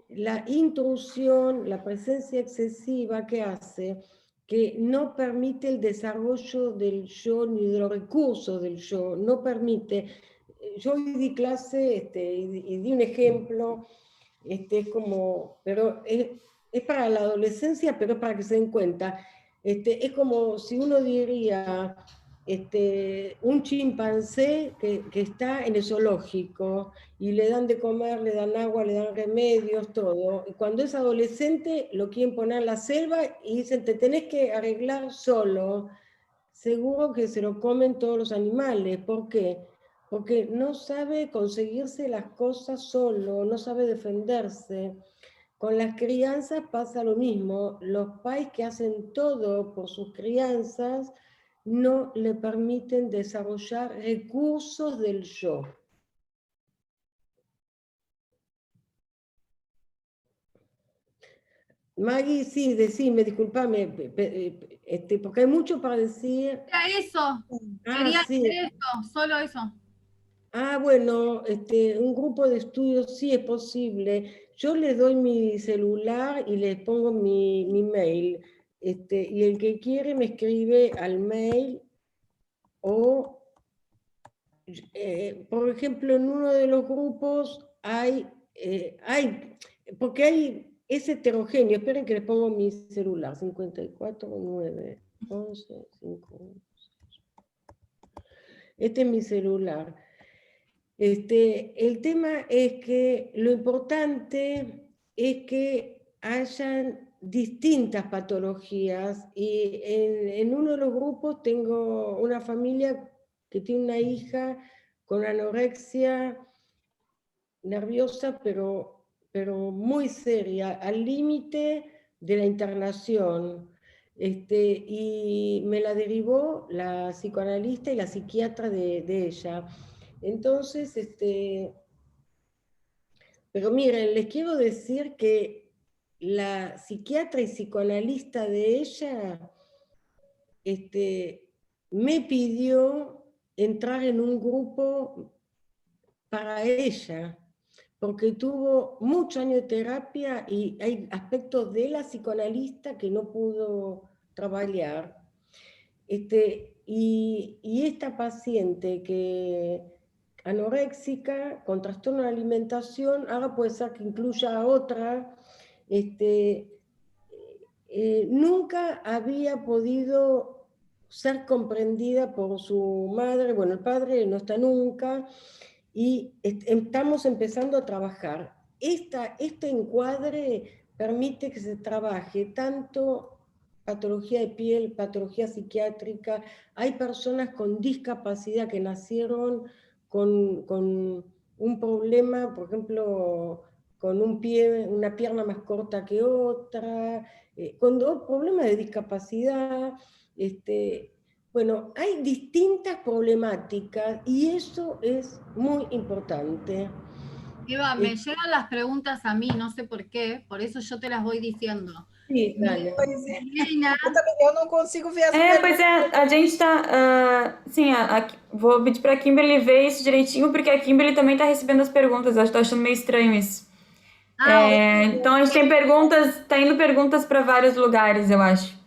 La intrusión, la presencia excesiva que hace que no permite el desarrollo del yo ni de los recursos del yo, no permite. Yo hoy di clase y di un ejemplo, pero es para la adolescencia, pero es para que se den cuenta. Es como si uno diría, un chimpancé que está en el zoológico y le dan de comer, le dan agua, le dan remedios, todo. Y cuando es adolescente lo quieren poner en la selva y dicen, te tenés que arreglar solo. Seguro que se lo comen todos los animales. ¿Por qué? Porque no sabe conseguirse las cosas solo, no sabe defenderse. con las crianzas pasa lo mismo. Los pais que hacen todo por sus crianzas no le permiten desarrollar recursos del yo. Maggie, sí, decime, discúlpame, porque hay mucho para decir. Era eso, quería Sí. hacer eso, solo eso. Bueno, un grupo de estudios sí es posible. Yo les doy mi celular y les pongo mi mail. Y el que quiere me escribe al mail o, por ejemplo, en uno de los grupos porque es heterogéneo. Esperen que les pongo mi celular, 54 9 11 5. Este es mi celular. El tema es que lo importante es que hayan distintas patologías y en uno de los grupos tengo una familia que tiene una hija con anorexia nerviosa, pero muy seria, al límite de la internación. Y me la derivó la psicoanalista y la psiquiatra de ella. Entonces, pero miren, les quiero decir que la psiquiatra y psicoanalista de ella me pidió entrar en un grupo para ella, porque tuvo muchos años de terapia y hay aspectos de la psicoanalista que no pudo trabajar. Y esta paciente que anoréxica, con trastorno de alimentación, ahora puede ser que incluya a otra, nunca había podido ser comprendida por su madre, bueno, el padre no está nunca, y estamos empezando a trabajar. Este encuadre permite que se trabaje tanto patología de piel, patología psiquiátrica. Hay personas con discapacidad que nacieron con un problema, por ejemplo, con una pierna más corta que otra, con problemas de discapacidad. Bueno, hay distintas problemáticas y eso es muy importante. Eva, me llegan las preguntas a mí, no sé por qué, por eso yo te las voy diciendo. Sí, dale. Pois é. Milena, Eu não consigo ver as Pois perguntas. é, a gente tá. Sim, vou pedir pra Kimberly ver isso direitinho, porque a Kimberly também tá recebendo as perguntas. Eu tô achando meio estranho isso. Então a gente tem perguntas, tá indo perguntas para vários lugares, eu acho.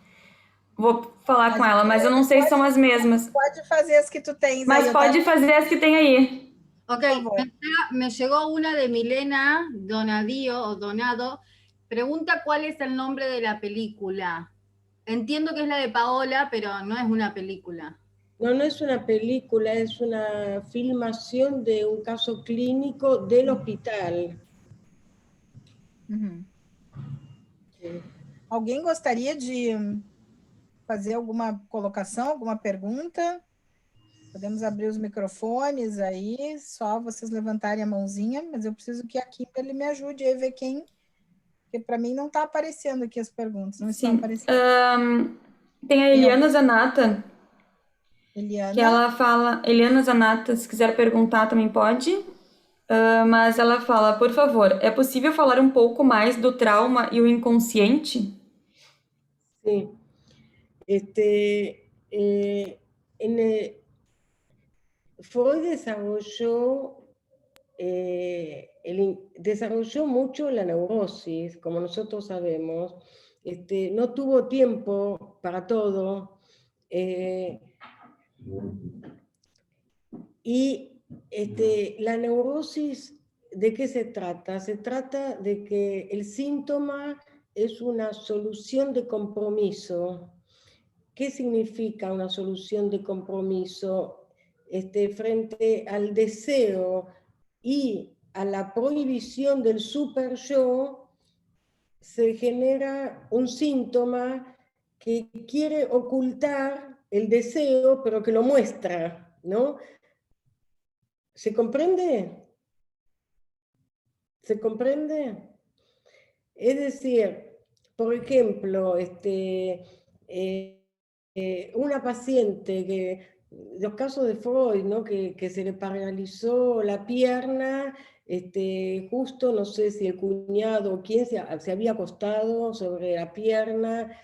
Vou falar com ela, mas eu não sei se são as mesmas. Pode fazer as que tu tens Mas aí. pode fazer as que tem aí. ok, me llegó una de Milena Donadío o Donado. Pregunta cuál es el nombre de la película. Entiendo que es la de Paola, pero no es una película. No, no es una película, es una filmación de un caso clínico del hospital. Uhum. Alguém gostaria de fazer alguma colocação, alguma pergunta? Podemos abrir os microfones aí, só vocês levantarem a mãozinha, mas eu preciso que a Kimberly me ajude a ver quem, porque para mim não está aparecendo aqui as perguntas, não estão Sim. aparecendo. Tem a Eliana Zanata, Eliana? que ela fala... Eliana Zanata, se quiser perguntar também pode. Mas ela fala, por favor, é possível falar um pouco mais do trauma e o inconsciente? Sí. Freud desarrolló mucho la neurosis, como nosotros sabemos. No tuvo tiempo para todo. Y la neurosis, ¿de qué se trata? Se trata de que el síntoma es una solución de compromiso. ¿Qué significa una solución de compromiso? Frente al deseo y a la prohibición del super yo, se genera un síntoma que quiere ocultar el deseo, pero que lo muestra, ¿no? ¿Se comprende? ¿Se comprende? Es decir, por ejemplo, una paciente los casos de Freud, ¿no? Que se le paralizó la pierna, justo no sé si el cuñado o quién se había acostado sobre la pierna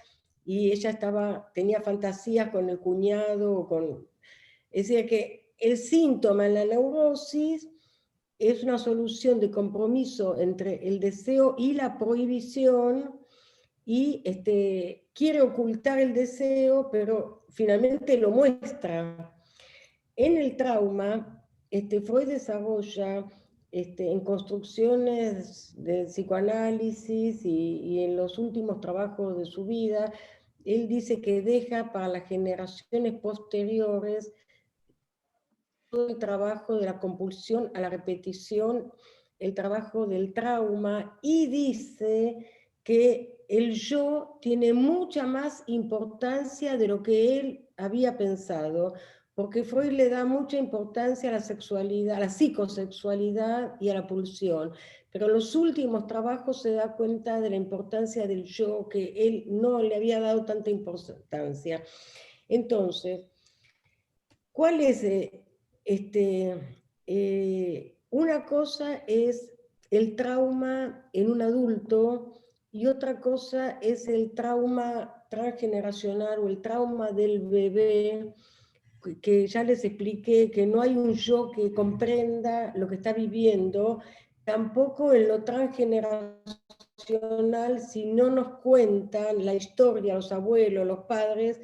y ella tenía fantasías con el cuñado, es decir, que el síntoma en la neurosis es una solución de compromiso entre el deseo y la prohibición, y quiere ocultar el deseo, pero finalmente lo muestra. En el trauma, Freud desarrolla en construcciones de psicoanálisis y en los últimos trabajos de su vida, él dice que deja para las generaciones posteriores todo el trabajo de la compulsión a la repetición, el trabajo del trauma, y dice que el yo tiene mucha más importancia de lo que él había pensado, porque Freud le da mucha importancia a la sexualidad, a la psicosexualidad y a la pulsión, pero en los últimos trabajos se da cuenta de la importancia del yo, que él no le había dado tanta importancia. Entonces, ¿cuál es una cosa es el trauma en un adulto y otra cosa es el trauma transgeneracional o el trauma del bebé, que ya les expliqué que no hay un yo que comprenda lo que está viviendo, tampoco en lo transgeneracional, si no nos cuentan la historia, los abuelos, los padres.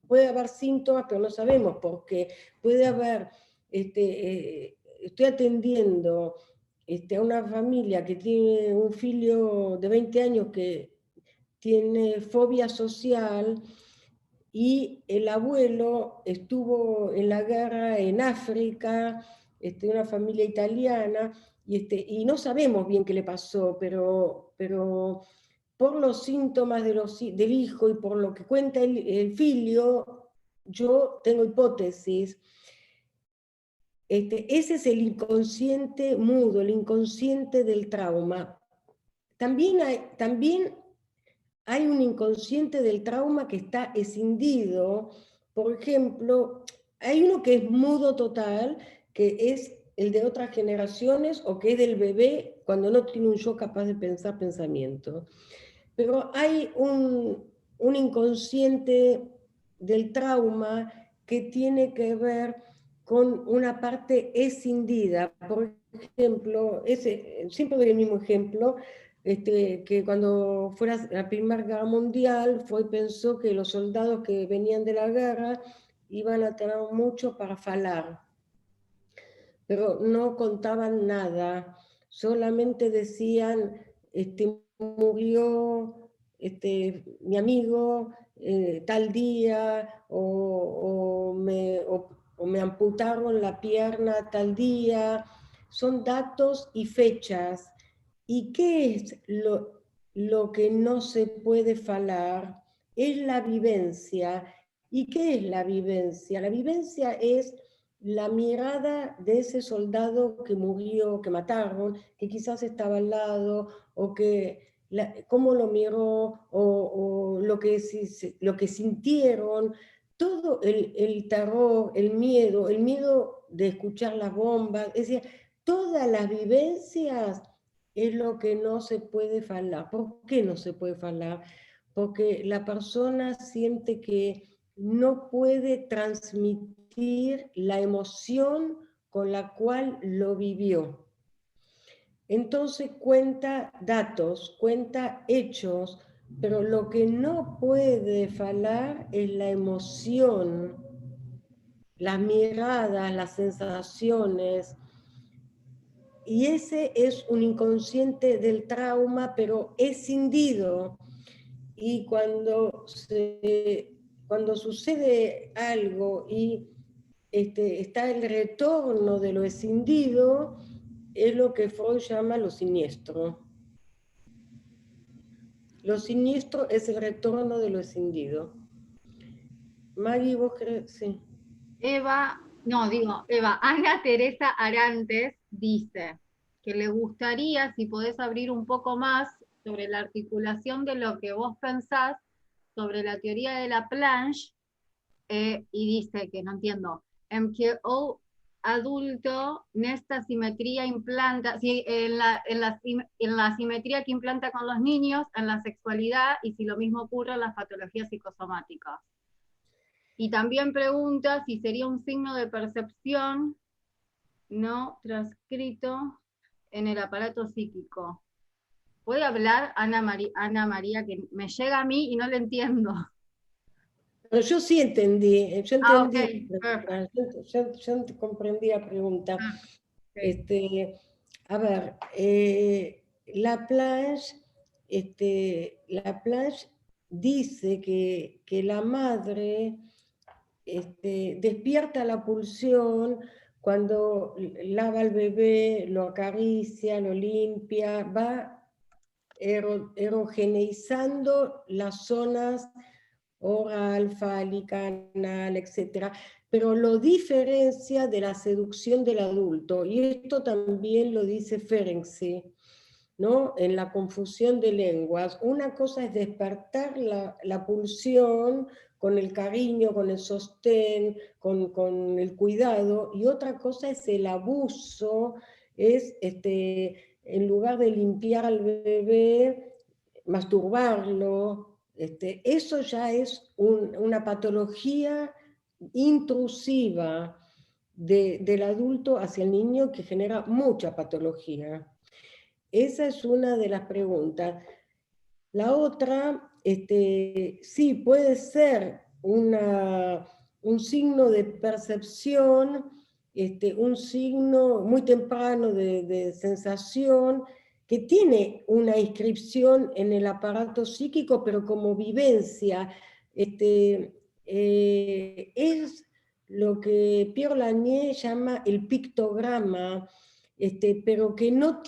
Puede haber síntomas, pero no sabemos por qué. Puede haber, estoy atendiendo a una familia que tiene un figlio de 20 años que tiene fobia social, y el abuelo estuvo en la guerra en África, una familia italiana, y no sabemos bien qué le pasó, pero por los síntomas del hijo y por lo que cuenta el filio, yo tengo hipótesis. Ese es el inconsciente mudo, el inconsciente del trauma. También hay un inconsciente del trauma que está escindido. Por ejemplo, hay uno que es mudo total, que es el de otras generaciones, o que es del bebé cuando no tiene un yo capaz de pensar pensamiento. Pero hay un inconsciente del trauma que tiene que ver con una parte escindida. Por ejemplo, siempre doy el mismo ejemplo, que cuando fue la Primera Guerra Mundial, pensó que los soldados que venían de la guerra iban a tener mucho para falar, pero no contaban nada, solamente decían, murió mi amigo tal día, o me amputaron la pierna tal día. Son datos y fechas. ¿Y qué es lo que no se puede falar? Es la vivencia. ¿Y qué es la vivencia? La vivencia es la mirada de ese soldado que murió, que mataron, que quizás estaba al lado, o cómo lo miró, o lo que sintieron, todo el terror, el miedo de escuchar las bombas, es decir, todas las vivencias es lo que no se puede falar. ¿Por qué no se puede falar? Porque la persona siente que no puede transmitir la emoción con la cual lo vivió. Entonces cuenta datos, cuenta hechos, pero lo que no puede falar es la emoción, las miradas, las sensaciones. Y ese es un inconsciente del trauma, pero escindido. Y cuando sucede algo y está el retorno de lo escindido, es lo que Freud llama lo siniestro. Lo siniestro es el retorno de lo escindido. Maggie, ¿vos crees? Sí. Ana Teresa Arantes dice que le gustaría, si podés abrir un poco más sobre la articulación de lo que vos pensás sobre la teoría de la Planche, y dice que, no entiendo, en que o adulto nesta simetría implanta, sí, en la simetría que implanta con los niños, en la sexualidad, y si lo mismo ocurre en las patologías psicosomáticas. Y también pregunta si sería un signo de percepción no transcrito en el aparato psíquico. ¿Puede hablar Ana María, que me llega a mí y no le entiendo? Pero yo sí entendí, yo Ah, entendí, ok, perfecto. yo comprendí la pregunta. A ver, Laplanche dice que la madre despierta la pulsión cuando lava al bebé, lo acaricia, lo limpia, va erogeneizando las zonas oral, fálica, anal, etc. Pero lo diferencia de la seducción del adulto, y esto también lo dice Ferenczi, ¿no? En la confusión de lenguas. Una cosa es despertar la pulsión con el cariño, con el sostén, con el cuidado, y otra cosa es el abuso, es en lugar de limpiar al bebé, masturbarlo. Eso ya es una patología intrusiva del adulto hacia el niño que genera mucha patología. Esa es una de las preguntas. La otra, sí, puede ser un signo de percepción, un signo muy temprano de sensación, que tiene una inscripción en el aparato psíquico, pero como vivencia. Es lo que Pierre Lanier llama el pictograma, pero que no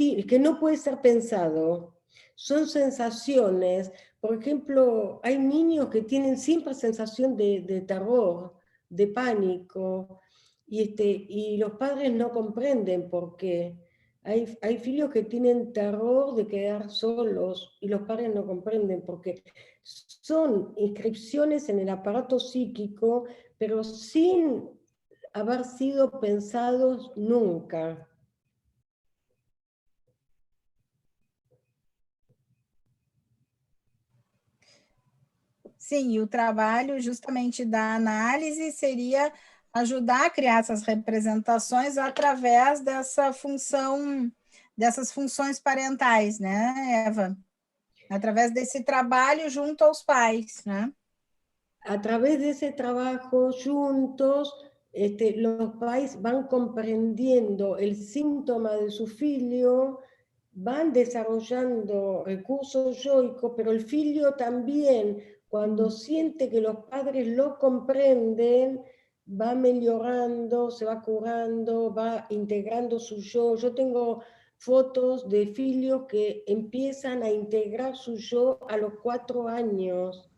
puede ser pensado. Son sensaciones. Por ejemplo, hay niños que tienen siempre sensación de terror, de pánico, y los padres no comprenden por qué. Hay hijos que tienen terror de quedar solos y los padres no comprenden por qué. Son inscripciones en el aparato psíquico, pero sin haber sido pensados nunca. Sim, e o trabalho justamente da análise seria ajudar a criar essas representações através dessas funções parentais, né, Eva? Através desse trabalho junto aos pais, né? A través de ese trabajo juntos, los pais van comprendiendo el síntoma de su filio, van desarrollando recursos yoicos, pero el filio también, cuando siente que los padres lo comprenden, va mejorando, se va curando, va integrando su yo. Yo tengo fotos de filios que empiezan a integrar su yo a los 4 años.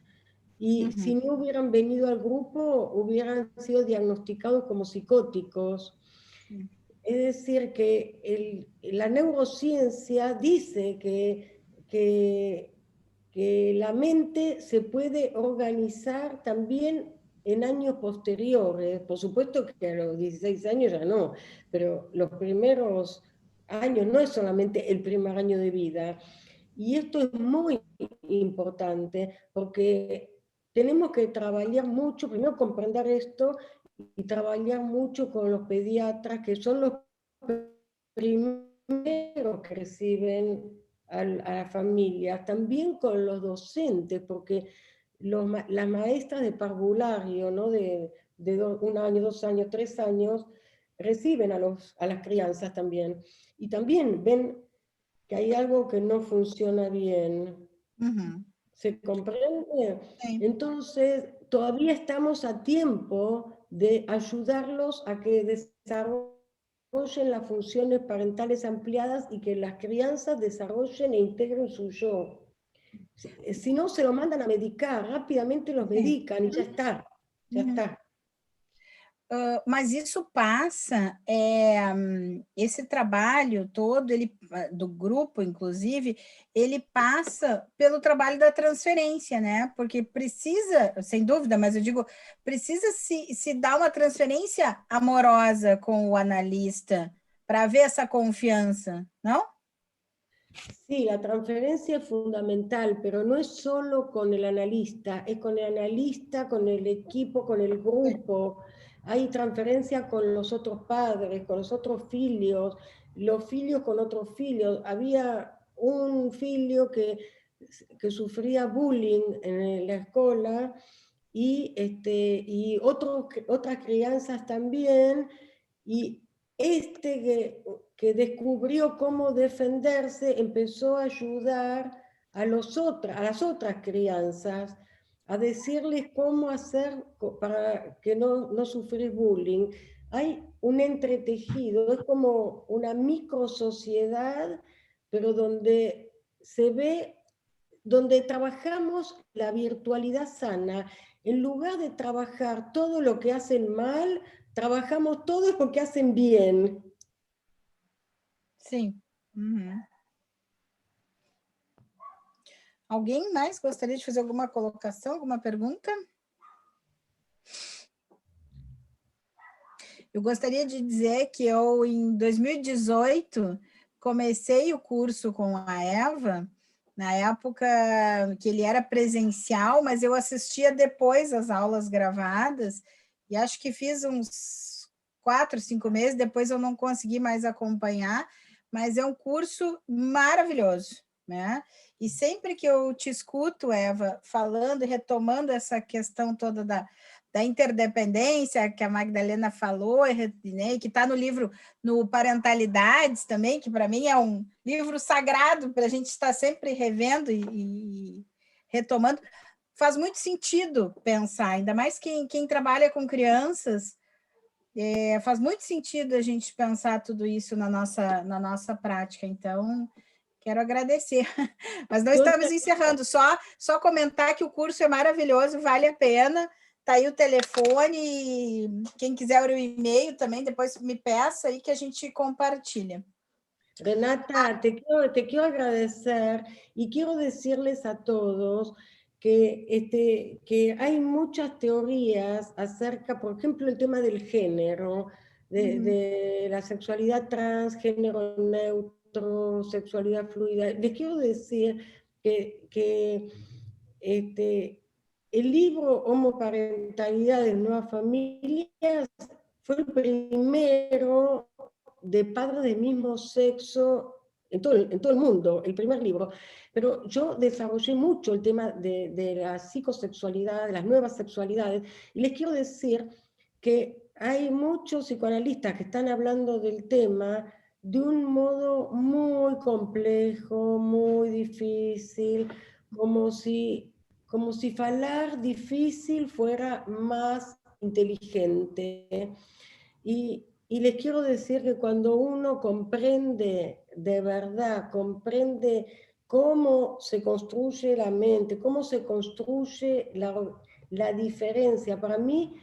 Y si no hubieran venido al grupo, hubieran sido diagnosticados como psicóticos. Es decir, que la neurociencia dice que la mente se puede organizar también en años posteriores. Por supuesto que a los 16 años ya no, pero los primeros años no es solamente el primer año de vida. Y esto es muy importante porque tenemos que trabajar mucho, primero comprender esto y trabajar mucho con los pediatras, que son los primeros que reciben a la familia, también con los docentes, porque las maestras de parvulario, ¿no? de 1 año, 2 años, 3 años, reciben a las crianzas también. Y también ven que hay algo que no funciona bien. ¿Se comprende? Sí. Entonces, todavía estamos a tiempo de ayudarlos a que desarrollen las funciones parentales ampliadas y que las crianzas desarrollen e integren su yo. Si no, se lo mandan a medicar, rápidamente los medican y ya está, ya está. Mas isso passa, esse trabalho todo, ele, do grupo, inclusive, ele passa pelo trabalho da transferência, né? Porque precisa, sem dúvida, mas eu digo, precisa se dar uma transferência amorosa com o analista para haver essa confiança, não? Sí, la transferencia es fundamental, pero no es solo con el analista, es con el analista, con el equipo, con el grupo. Hay transferencia con los otros padres, con los filios con otros filios. Había un filio que sufría bullying en la escuela y otras crianzas también, y que descubrió cómo defenderse empezó a ayudar a las otras crianzas, a decirles cómo hacer para que no sufrir bullying. Hay un entretejido, es como una microsociedad, pero donde se ve, donde trabajamos la virtualidad sana. En lugar de trabajar todo lo que hacen mal, trabajamos todo lo que hacen bien. Sim. Uhum. Alguém mais gostaria de fazer alguma colocação, alguma pergunta? Eu gostaria de dizer que eu, em 2018, comecei o curso com a Eva, na época que ele era presencial, mas eu assistia depois as aulas gravadas, e acho que fiz uns 4, 5 meses, depois eu não consegui mais acompanhar, mas é um curso maravilhoso, né? E sempre que eu te escuto, Eva, falando e retomando essa questão toda da interdependência que a Magdalena falou, né, que está no livro, no Parentalidades também, que para mim é um livro sagrado para a gente estar sempre revendo e retomando. Faz muito sentido pensar, ainda mais quem trabalha com crianças, faz muito sentido a gente pensar tudo isso na nossa prática. Então, quero agradecer. Mas não estamos encerrando, só comentar que o curso é maravilhoso, vale a pena. Está aí o telefone, e quem quiser o e-mail também, depois me peça aí que a gente compartilha. Renata, te quiero agradecer y quiero decirles a todos que hay muchas teorías acerca, por ejemplo, el tema del género, de la sexualidad trans, género neutro, sexualidad fluida. Les quiero decir que el libro Homoparentalidades, Nuevas Familias fue el primero de padres del mismo sexo en todo el mundo, el primer libro. Pero yo desarrollé mucho el tema de la psicosexualidad, de las nuevas sexualidades, y les quiero decir que hay muchos psicoanalistas que están hablando del tema de un modo muy complejo, muy difícil, como si falar difícil fuera más inteligente. Y les quiero decir que cuando uno comprende de verdad, comprende cómo se construye la mente, cómo se construye la diferencia, para mí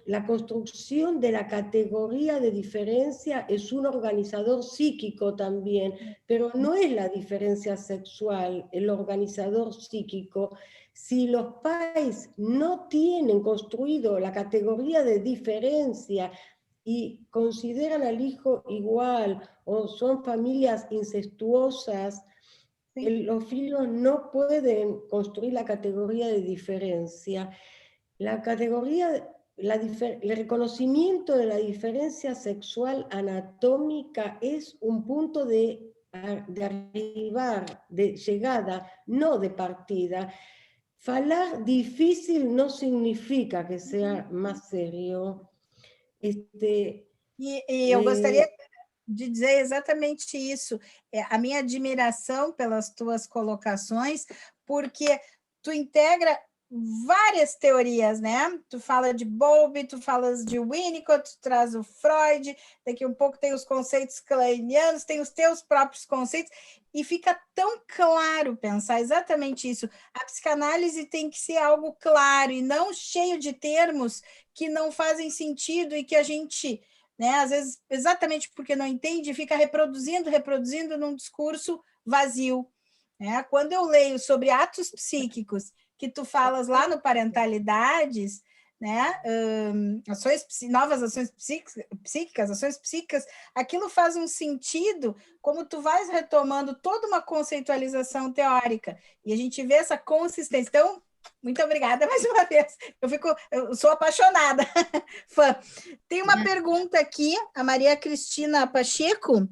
la construcción de la categoría de diferencia es un organizador psíquico también, pero no es la diferencia sexual el organizador psíquico. Si los pais no tienen construido la categoría de diferencia y consideran al hijo igual o son familias incestuosas, los filios no pueden construir la categoría de diferencia. La categoría, el reconocimiento de la diferencia sexual anatómica es un punto de arribar, de llegada, no de partida. Falar difícil no significa que sea más serio. Eu gostaria de dizer exatamente isso, a minha admiração pelas tuas colocações, porque tu integra várias teorias, né? Tu fala de Bowlby, tu falas de Winnicott, tu traz o Freud, daqui um pouco tem os conceitos kleinianos, tem os teus próprios conceitos, e fica tão claro pensar exatamente isso. A psicanálise tem que ser algo claro e não cheio de termos que não fazem sentido e que a gente, né, às vezes, exatamente porque não entende, fica reproduzindo num discurso vazio. Né? Quando eu leio sobre atos psíquicos, que tu falas lá no Parentalidades, né? Novas ações psíquicas, ações psíquicas, aquilo faz um sentido, como tu vais retomando toda uma conceitualização teórica, e a gente vê essa consistência. Então, muito obrigada mais uma vez. Eu sou apaixonada, fã. Tem uma pergunta aqui, a Maria Cristina Pacheco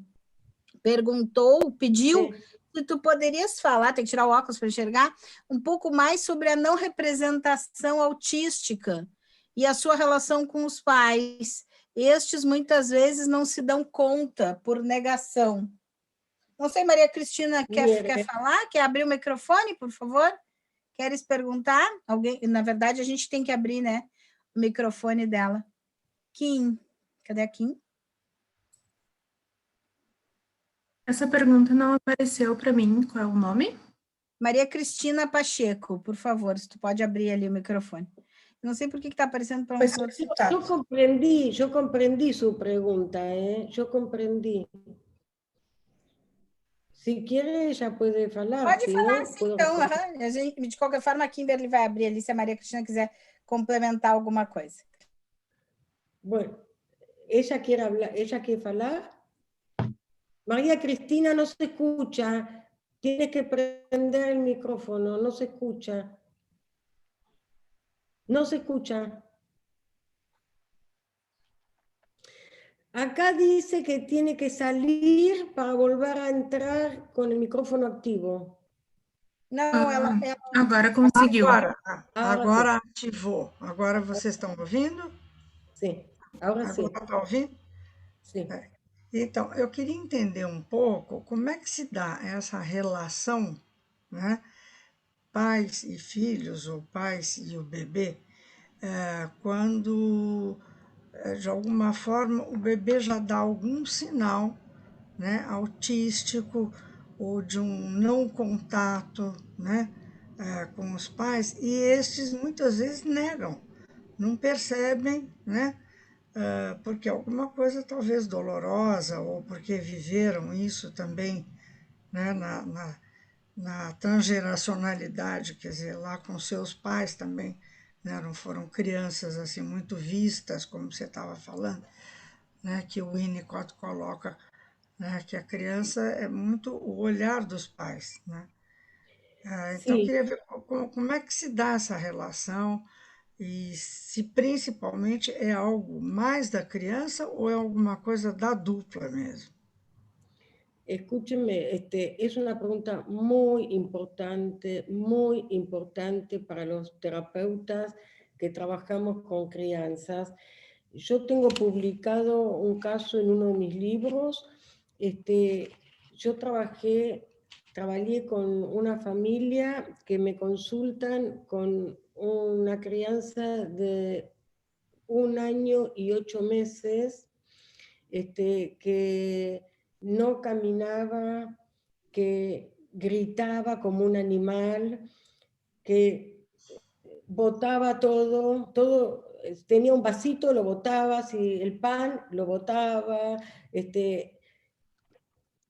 pediu se tu poderias falar, tem que tirar o óculos para enxergar, um pouco mais sobre a não representação autística e a sua relação com os pais. Estes muitas vezes não se dão conta por negação. Não sei, Maria Cristina, quer falar? Quer abrir o microfone, por favor? Queres perguntar? Alguém? Na verdade, a gente tem que abrir, né, o microfone dela. Kim, cadê a Kim? Essa pergunta não apareceu para mim. Qual é o nome? Maria Cristina Pacheco, por favor, se tu pode abrir ali o microfone. Não sei por que está aparecendo para uns outros deputados. Yo comprendí su pregunta, yo comprendí. Si quiere, ella puede falar. Pode si falar, no, sim, puedo então. responder. De qualquer forma, a Kimberly vai abrir ali, se a Maria Cristina quiser complementar alguma coisa. Bueno, ella quiere falar. María Cristina, no se escucha. Tienes que prender el micrófono, no se escucha. No se escucha. Acá dice que tiene que salir para volver a entrar con el micrófono activo. Não, ela Agora conseguiu. Agora ativou. Agora vocês estão ouvindo? Sim, agora sim. Agora está ouvindo? Sim. Então, eu queria entender um pouco como é que se dá essa relação, né? Pais e filhos, ou pais e o bebê, quando, de alguma forma, o bebê já dá algum sinal, né, autístico ou de um não contato, né, com os pais, e estes muitas vezes negam, não percebem, né, porque alguma coisa talvez dolorosa ou porque viveram isso também, né, na transgeracionalidade, quer dizer, lá com seus pais também, né, não foram crianças assim muito vistas, como você estava falando, né, que o Winnicott coloca, né, que a criança é muito o olhar dos pais, né? Então, eu Sim. queria ver como é que se dá essa relação e se principalmente é algo mais da criança ou é alguma coisa da dupla mesmo. Escúcheme, es una pregunta muy importante para los terapeutas que trabajamos con crianzas. Yo tengo publicado un caso en uno de mis libros. Yo trabajé con una familia que me consultan con una crianza de 1 año y 8 meses, que no caminaba, que gritaba como un animal, que botaba todo, tenía un vasito, lo botaba, si el pan lo botaba,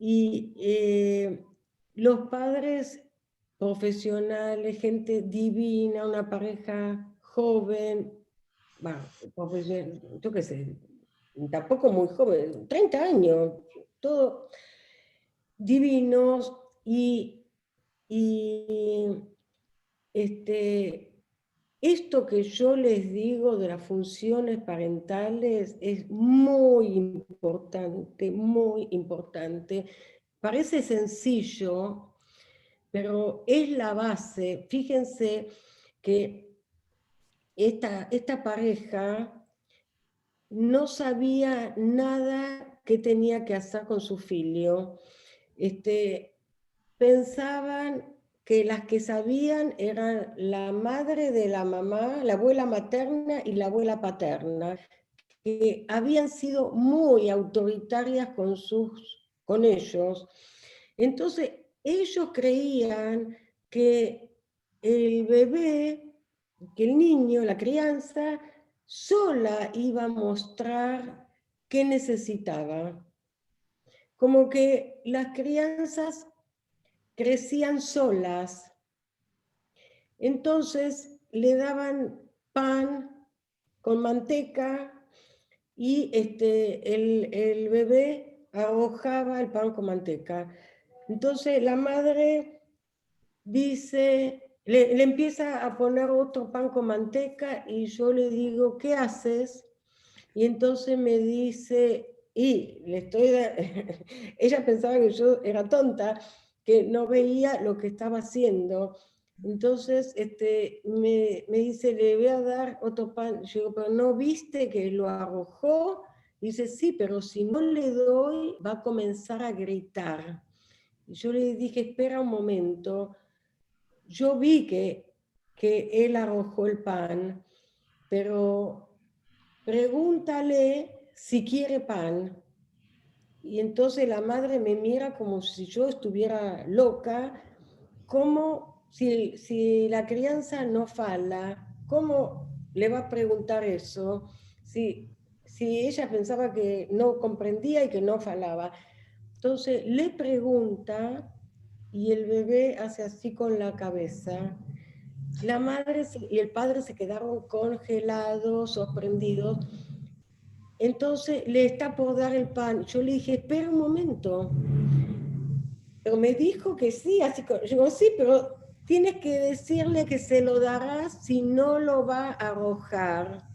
y los padres profesionales, gente divina, una pareja joven, yo qué sé, tampoco muy joven, 30 años, todo divinos, y esto que yo les digo de las funciones parentales es muy importante, muy importante. Parece sencillo, pero es la base. Fíjense que esta pareja no sabía nada que tenía que hacer con su filio. Pensaban que las que sabían eran la madre de la mamá, la abuela materna y la abuela paterna, que habían sido muy autoritarias con ellos. Entonces, ellos creían que el bebé, que el niño, la crianza, sola iba a mostrar qué necesitaba. Como que las crianzas crecían solas. Entonces le daban pan con manteca y el bebé arrojaba el pan con manteca. Entonces la madre dice, le empieza a poner otro pan con manteca y yo le digo, ¿qué haces? Y entonces me dice, ella pensaba que yo era tonta, que no veía lo que estaba haciendo. Entonces me dice, le voy a dar otro pan. Yo digo, pero ¿no viste que lo arrojó? Dice, sí, pero si no le doy, va a comenzar a gritar. Y yo le dije, espera un momento. Yo vi que él arrojó el pan, pero pregúntale si quiere pan. Y entonces la madre me mira como si yo estuviera loca, como si la crianza no fala, ¿cómo le va a preguntar eso? Si ella pensaba que no comprendía y que no falaba. Entonces le pregunta y el bebé hace así con la cabeza. La madre y el padre se quedaron congelados, sorprendidos. Entonces le está por dar el pan. Yo le dije, espera un momento. Pero me dijo que sí, así que yo digo, sí, pero tienes que decirle que se lo darás si no lo va a arrojar.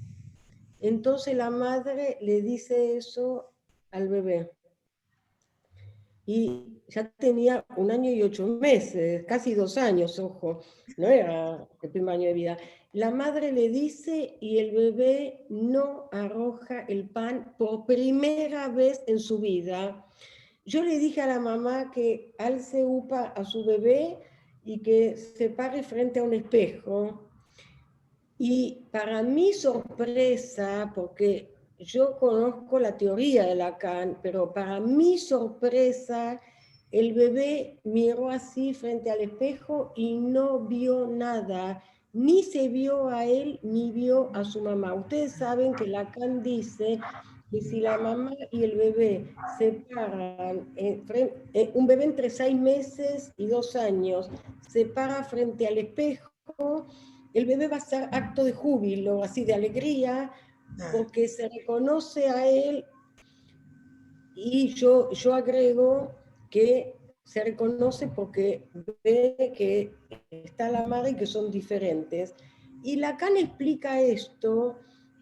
Entonces la madre le dice eso al bebé. Y ya tenía 1 año y 8 meses, casi 2 años, ojo, no era el primer año de vida. La madre le dice y el bebé no arroja el pan por primera vez en su vida. Yo le dije a la mamá que alce upa a su bebé y que se pare frente a un espejo. Y para mi sorpresa, porque yo conozco la teoría de Lacan, pero para mi sorpresa, el bebé miró así frente al espejo y no vio nada, ni se vio a él, ni vio a su mamá. Ustedes saben que Lacan dice que si la mamá y el bebé se paran, un bebé entre 6 meses y 2 años, se para frente al espejo, el bebé va a hacer acto de júbilo, así de alegría, porque se reconoce a él, y yo agrego que se reconoce porque ve que está la madre y que son diferentes. Y Lacan explica esto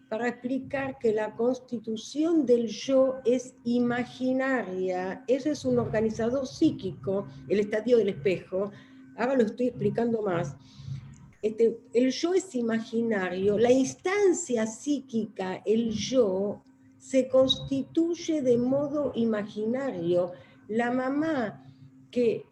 para explicar que la constitución del yo es imaginaria. Ese es un organizador psíquico, el estadio del espejo. Ahora lo estoy explicando más. El yo es imaginario, la instancia psíquica, el yo, se constituye de modo imaginario. La mamá que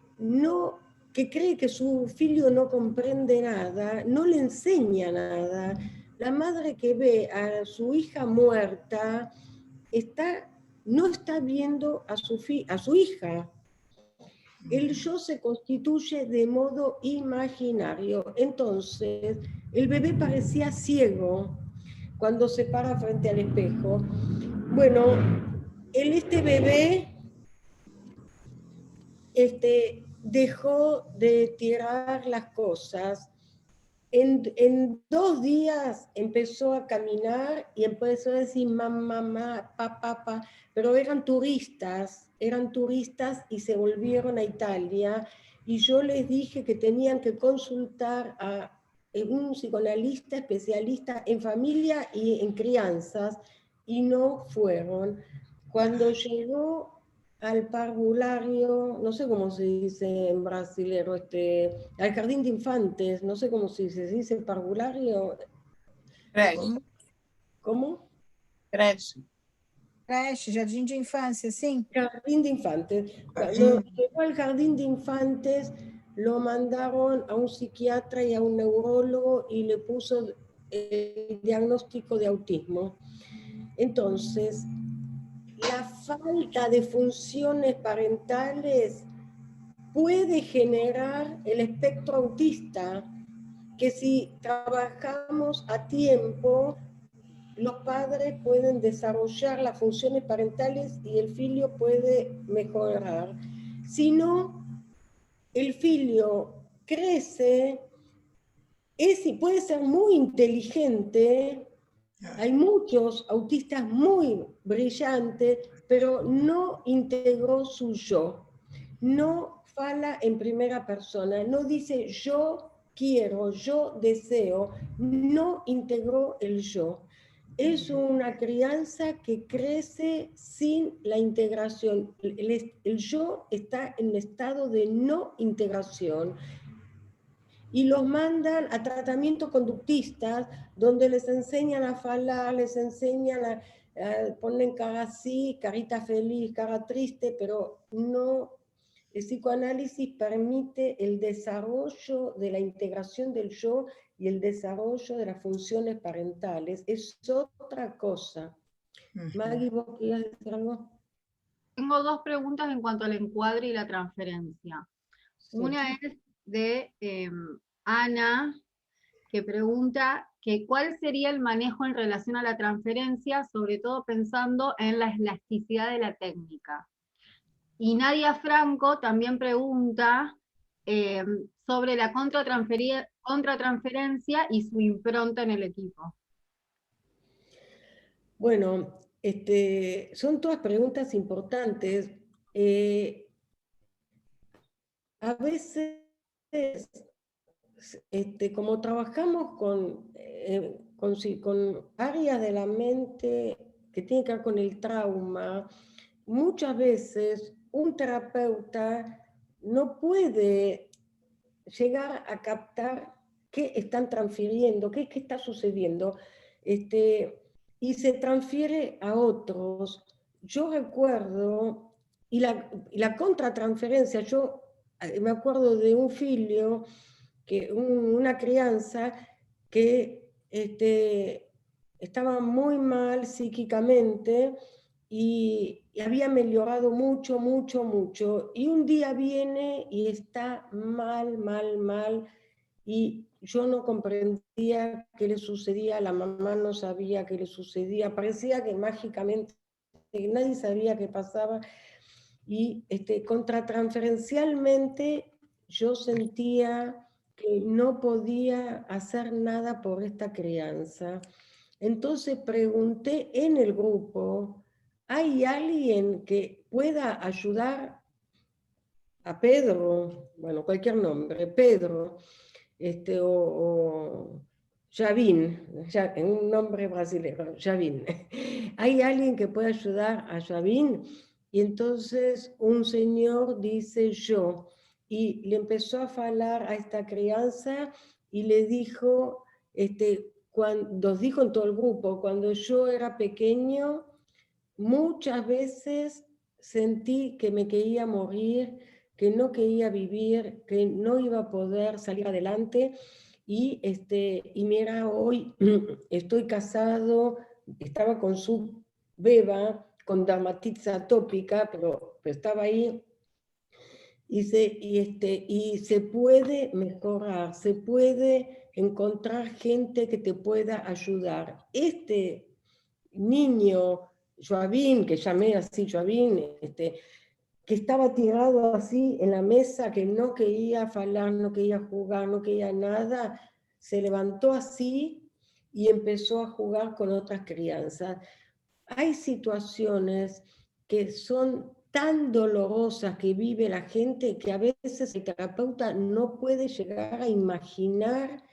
cree que su hijo no comprende nada, no le enseña nada. La madre que ve a su hija muerta no está viendo a su hija. El yo se constituye de modo imaginario. Entonces, el bebé parecía ciego cuando se para frente al espejo. Bueno, este bebé dejó de tirar las cosas. En 2 días empezó a caminar y empezó a decir mamá, mamá, papá, pero eran turistas y se volvieron a Italia, y yo les dije que tenían que consultar a un psicoanalista especialista en familia y en crianzas, y no fueron. Cuando llegó al parvulario, no sé cómo se dice en brasilero, al jardín de infantes, no sé cómo se dice parvulario. Creche. ¿Cómo? Creche. Creche, jardim de infância, sim. Jardín de infantes. Cuando llegó al jardín de infantes, lo mandaron a un psiquiatra y a un neurólogo y le puso el diagnóstico de autismo. Entonces, la falta de funciones parentales puede generar el espectro autista, que si trabajamos a tiempo, los padres pueden desarrollar las funciones parentales y el filio puede mejorar. Si no, el filio crece, puede ser muy inteligente. Hay muchos autistas muy brillantes, pero no integró su yo. No fala en primera persona, no dice yo quiero, yo deseo, no integró el yo. Es una crianza que crece sin la integración. El yo está en estado de no integración. Y los mandan a tratamientos conductistas, donde les enseñan a falar, les enseñan ponen cara así, carita feliz, cara triste, pero no. El psicoanálisis permite el desarrollo de la integración del yo y el desarrollo de las funciones parentales. Es otra cosa. Maggie, ¿vos querías decir algo? Tengo dos preguntas en cuanto al encuadre y la transferencia. Sí. Una es de Ana, que pregunta que cuál sería el manejo en relación a la transferencia, sobre todo pensando en la elasticidad de la técnica. Y Nadia Franco también pregunta sobre la contratransferencia y su impronta en el equipo. Bueno, son todas preguntas importantes. A veces, como trabajamos con áreas de la mente que tienen que ver con el trauma, muchas veces un terapeuta no puede llegar a captar qué están transfiriendo, qué está sucediendo, y se transfiere a otros. Yo recuerdo, y la contratransferencia, yo me acuerdo de un filio, una crianza que estaba muy mal psíquicamente y había mejorado mucho, mucho, mucho. Y un día viene y está mal, mal, mal. Y yo no comprendía qué le sucedía, la mamá no sabía qué le sucedía. Parecía que mágicamente nadie sabía qué pasaba. Y contratransferencialmente yo sentía que no podía hacer nada por esta crianza. Entonces pregunté en el grupo, ¿hay alguien que pueda ayudar a Pedro? Bueno, cualquier nombre, Pedro, o Javín, un nombre brasileño, Javín. ¿Hay alguien que pueda ayudar a Javín? Y entonces un señor dice yo, y le empezó a hablar a esta crianza y le dijo, nos dijo en todo el grupo, cuando yo era pequeño, muchas veces sentí que me quería morir, que no quería vivir, que no iba a poder salir adelante. Y mira, hoy estoy casado, estaba con su beba, con dermatitis atópica, pero estaba ahí. Y se puede mejorar, se puede encontrar gente que te pueda ayudar. Este niño, Joavín, que llamé así Joavín, que estaba tirado así en la mesa, que no quería hablar, no quería jugar, no quería nada, se levantó así y empezó a jugar con otras crianzas. Hay situaciones que son tan dolorosas que vive la gente que a veces el terapeuta no puede llegar a imaginar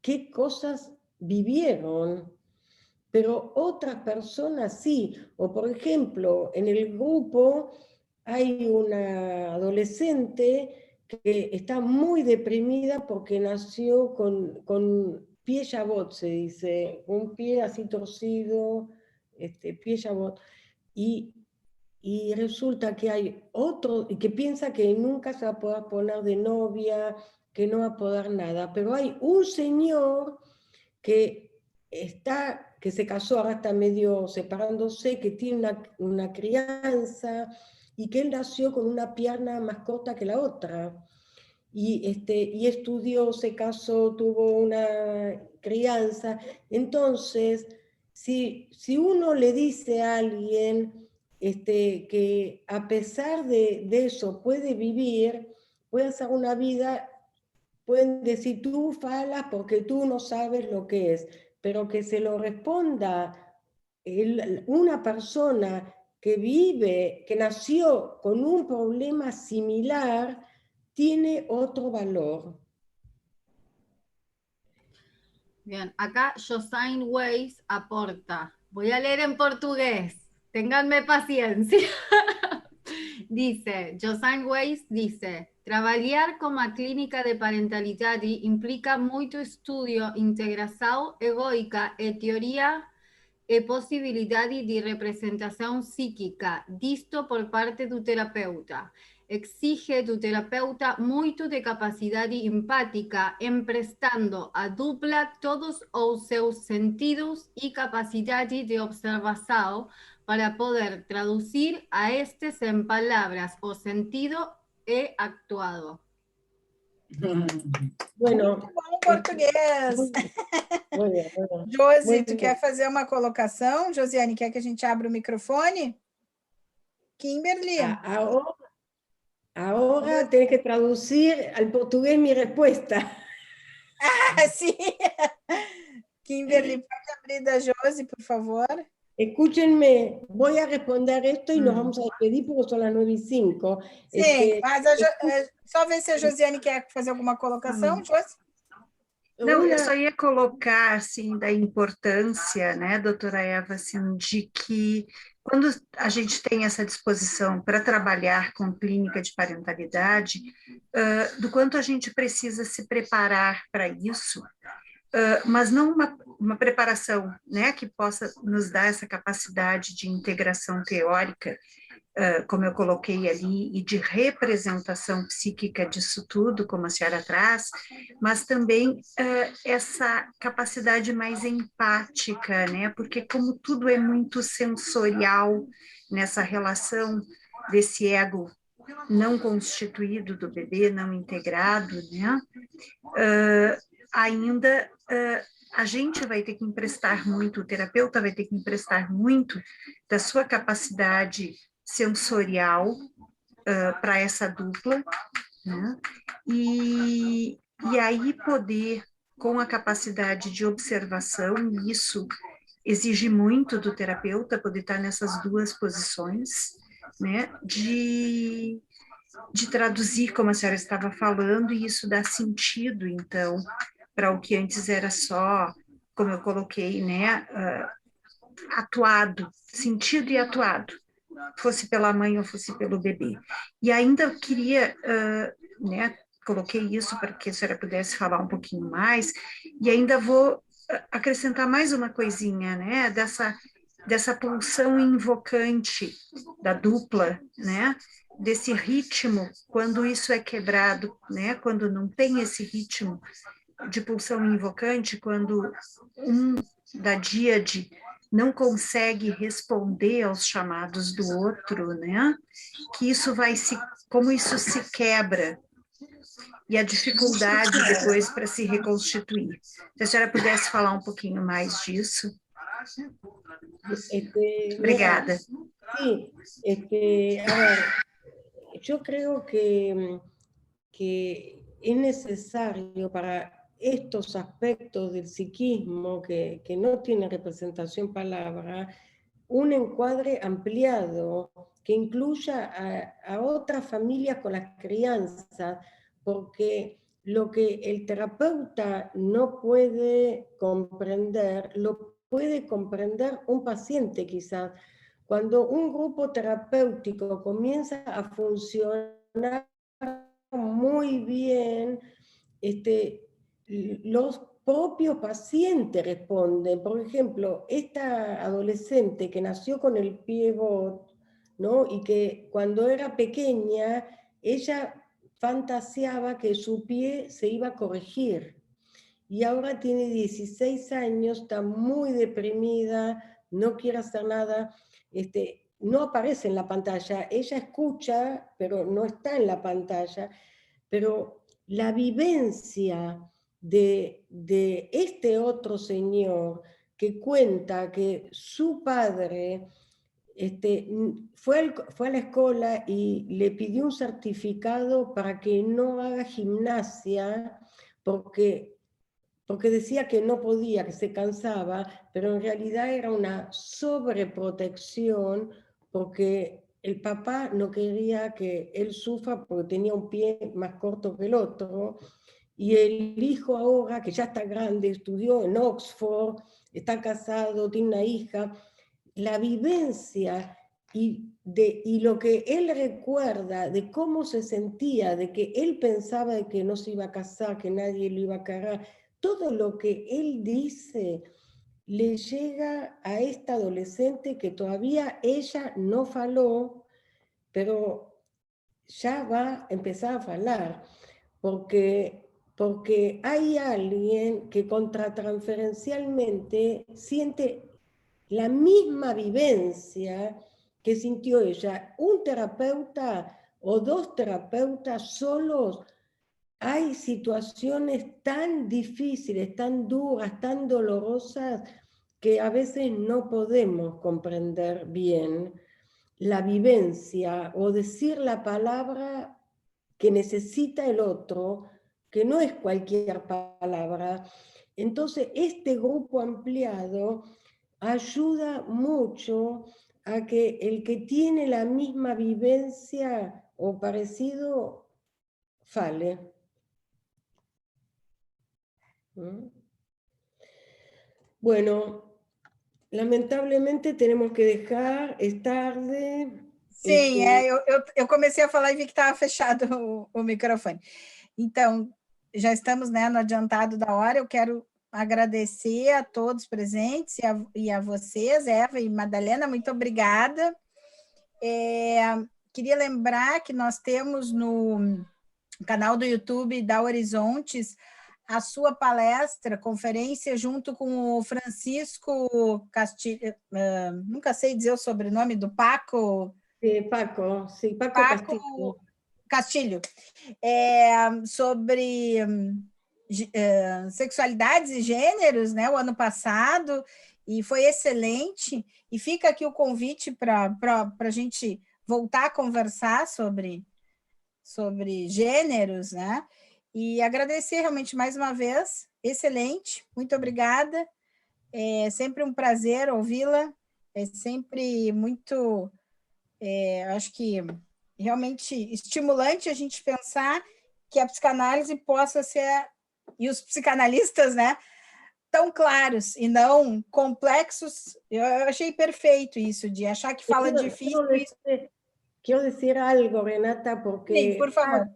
qué cosas vivieron, pero otras personas sí. O por ejemplo, en el grupo hay una adolescente que está muy deprimida porque nació con pie jabot, se dice, un pie así torcido, pie jabot, y resulta que hay otro, y que piensa que nunca se va a poder poner de novia, que no va a poder nada, pero hay un señor que se casó, ahora está medio separándose, que tiene una crianza, y que él nació con una pierna más corta que la otra. Y estudió, se casó, tuvo una crianza. Entonces, si uno le dice a alguien que a pesar de eso puede vivir, puede hacer una vida, pueden decir tú falas porque tú no sabes lo que es, pero que se lo responda una persona que vive, que nació con un problema similar, tiene otro valor. Bien, acá Josain Weiss aporta. Voy a leer en portugués. Ténganme paciencia. Dice, Josain Weiss dice, trabalhar com a clínica de parentalidade implica muito estudio, integração egoica e teoria e possibilidade de representação psíquica, disto por parte do terapeuta. Exige do terapeuta muito de capacidade empática, emprestando à dupla todos os seus sentidos e capacidade de observação para poder traducir a estes en palabras o sentido e actuado. Bueno, Bom português. muy bien, muy bien. Josi, Muy tu bien. quer fazer uma colocação? Josiane, quer que a gente abra o microfone? Kimberly. Ahora tenés que traducir al portugués mi respuesta. Sim. Kimberly, pode abrir da Josi, por favor. Escúchenme, voy a responder esto y nos vamos a despedir porque son las 9:05. Sim, mas só ver se a Josiane quer fazer alguma colocação, Josi. Não, eu só ia colocar, assim, da importância, né, doutora Eva, assim, de que quando a gente tem essa disposição para trabalhar com clínica de parentalidade, do quanto a gente precisa se preparar para isso, mas não uma preparação, né, que possa nos dar essa capacidade de integração teórica, como eu coloquei ali, e de representação psíquica disso tudo, como a senhora traz, mas também essa capacidade mais empática, né, porque como tudo é muito sensorial nessa relação desse ego não constituído do bebê, não integrado, né, ainda a gente vai ter que emprestar muito, o terapeuta vai ter que emprestar muito da sua capacidade sensorial para essa dupla, né? E aí poder, com a capacidade de observação, isso exige muito do terapeuta, poder estar nessas duas posições, né? De traduzir, como a senhora estava falando, e isso dá sentido, então, para o que antes era só, como eu coloquei, né, atuado, sentido e atuado, fosse pela mãe ou fosse pelo bebê. E ainda queria, né, coloquei isso para que a senhora pudesse falar um pouquinho mais, e ainda vou acrescentar mais uma coisinha, né, dessa pulsão invocante da dupla, né, desse ritmo, quando isso é quebrado, né, quando não tem esse ritmo de pulsão invocante, quando da díade não consegue responder aos chamados do outro, né, que isso como isso se quebra, e a dificuldade depois para se reconstituir. Se a senhora pudesse falar um pouquinho mais disso. Obrigada. Sí, a ver, yo creo que es necesario para estos aspectos del psiquismo que no tiene representación palabra, un encuadre ampliado que incluya a otras familias con las crianzas, porque lo que el terapeuta no puede comprender, lo puede comprender un paciente quizás. Cuando un grupo terapéutico comienza a funcionar muy bien, los propios pacientes responden. Por ejemplo, esta adolescente que nació con el pie bot, ¿no? Y que cuando era pequeña, ella fantaseaba que su pie se iba a corregir. Y ahora tiene 16 años, está muy deprimida, no quiere hacer nada. no aparece en la pantalla, ella escucha, pero no está en la pantalla, pero la vivencia de este otro señor que cuenta que su padre fue a la escuela y le pidió un certificado para que no haga gimnasia porque decía que no podía, que se cansaba, pero en realidad era una sobreprotección porque el papá no quería que él sufra porque tenía un pie más corto que el otro, y el hijo ahora, que ya está grande, estudió en Oxford, está casado, tiene una hija, la vivencia y lo que él recuerda de cómo se sentía, de que él pensaba de que no se iba a casar, que nadie lo iba a cargar, todo lo que él dice le llega a esta adolescente que todavía ella no faló, pero ya va a empezar a falar, porque hay alguien que contratransferencialmente siente la misma vivencia que sintió ella. Un terapeuta o dos terapeutas solos, hay situaciones tan difíciles, tan duras, tan dolorosas, que a veces no podemos comprender bien la vivencia o decir la palabra que necesita el otro, que no es cualquier palabra. Entonces, este grupo ampliado ayuda mucho a que el que tiene la misma vivencia o parecido fale. ¿Mm? Bueno, lamentablemente tenemos que dejar, es tarde. Sim, eu comecei a falar e vi que estava fechado o microfone. Então, já estamos, né, no adiantado da hora, eu quero agradecer a todos presentes e a vocês, Eva e Madalena, muito obrigada. Queria lembrar que nós temos no canal do YouTube da Horizontes a sua palestra, conferência, junto com o Francisco Castilho, nunca sei dizer o sobrenome do Paco. Paco Castilho, sobre sexualidades e gêneros, né, o ano passado, e foi excelente, e fica aqui o convite para a gente voltar a conversar sobre gêneros, né, e agradecer realmente mais uma vez, excelente, muito obrigada, é sempre um prazer ouvi-la, é sempre muito, acho que realmente estimulante a gente pensar que a psicanálise possa ser, e os psicanalistas, né, tão claros e não complexos. Eu achei perfeito isso, de achar que fala difícil. Quiero decir algo, Renata, porque sí, por favor.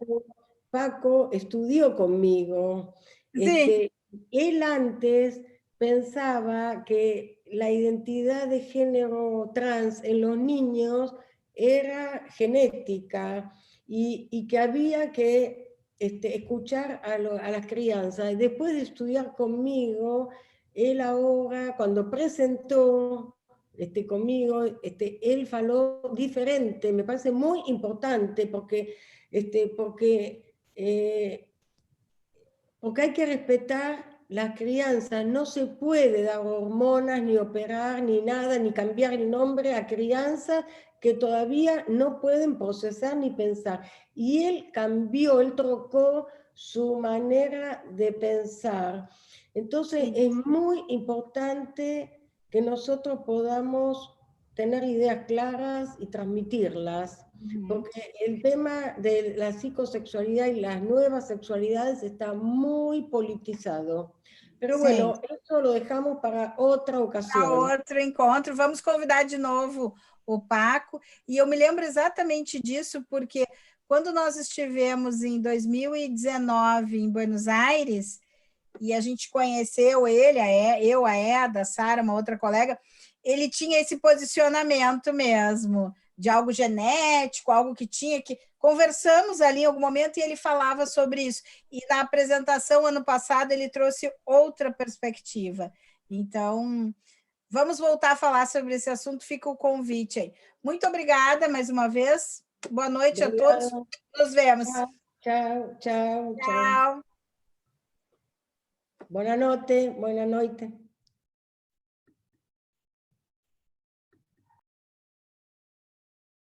Paco estudió conmigo. Sí. Él antes pensaba que la identidad de género trans en los niños era genética y que había que escuchar a las crianzas. Después de estudiar conmigo, él ahora, cuando presentó conmigo, él faló diferente, me parece muy importante porque hay que respetar la crianza, no se puede dar hormonas, ni operar, ni nada, ni cambiar el nombre a crianzas que todavía no pueden procesar ni pensar. Y él cambió, él trocó su manera de pensar. Entonces es muy importante que nosotros podamos tener ideas claras y transmitirlas, porque el tema de la psicosexualidad y las nuevas sexualidades está muy politizado. Pero bueno, eso lo dejamos para outra ocasião. Para outro encontro. Vamos convidar de novo o Paco. E eu me lembro exatamente disso, porque quando nós estivemos em 2019 em Buenos Aires, e a gente conheceu ele, eu, a Eda, a Sara, uma outra colega, ele tinha esse posicionamento mesmo, de algo genético, algo que tinha que... Conversamos ali em algum momento e ele falava sobre isso. E na apresentação, ano passado, ele trouxe outra perspectiva. Então, vamos voltar a falar sobre esse assunto, fica o convite aí. Muito obrigada mais uma vez. Boa noite a todos. Nos vemos. Chao, chao, chao. Tchau. Buenas noches, buenas noches.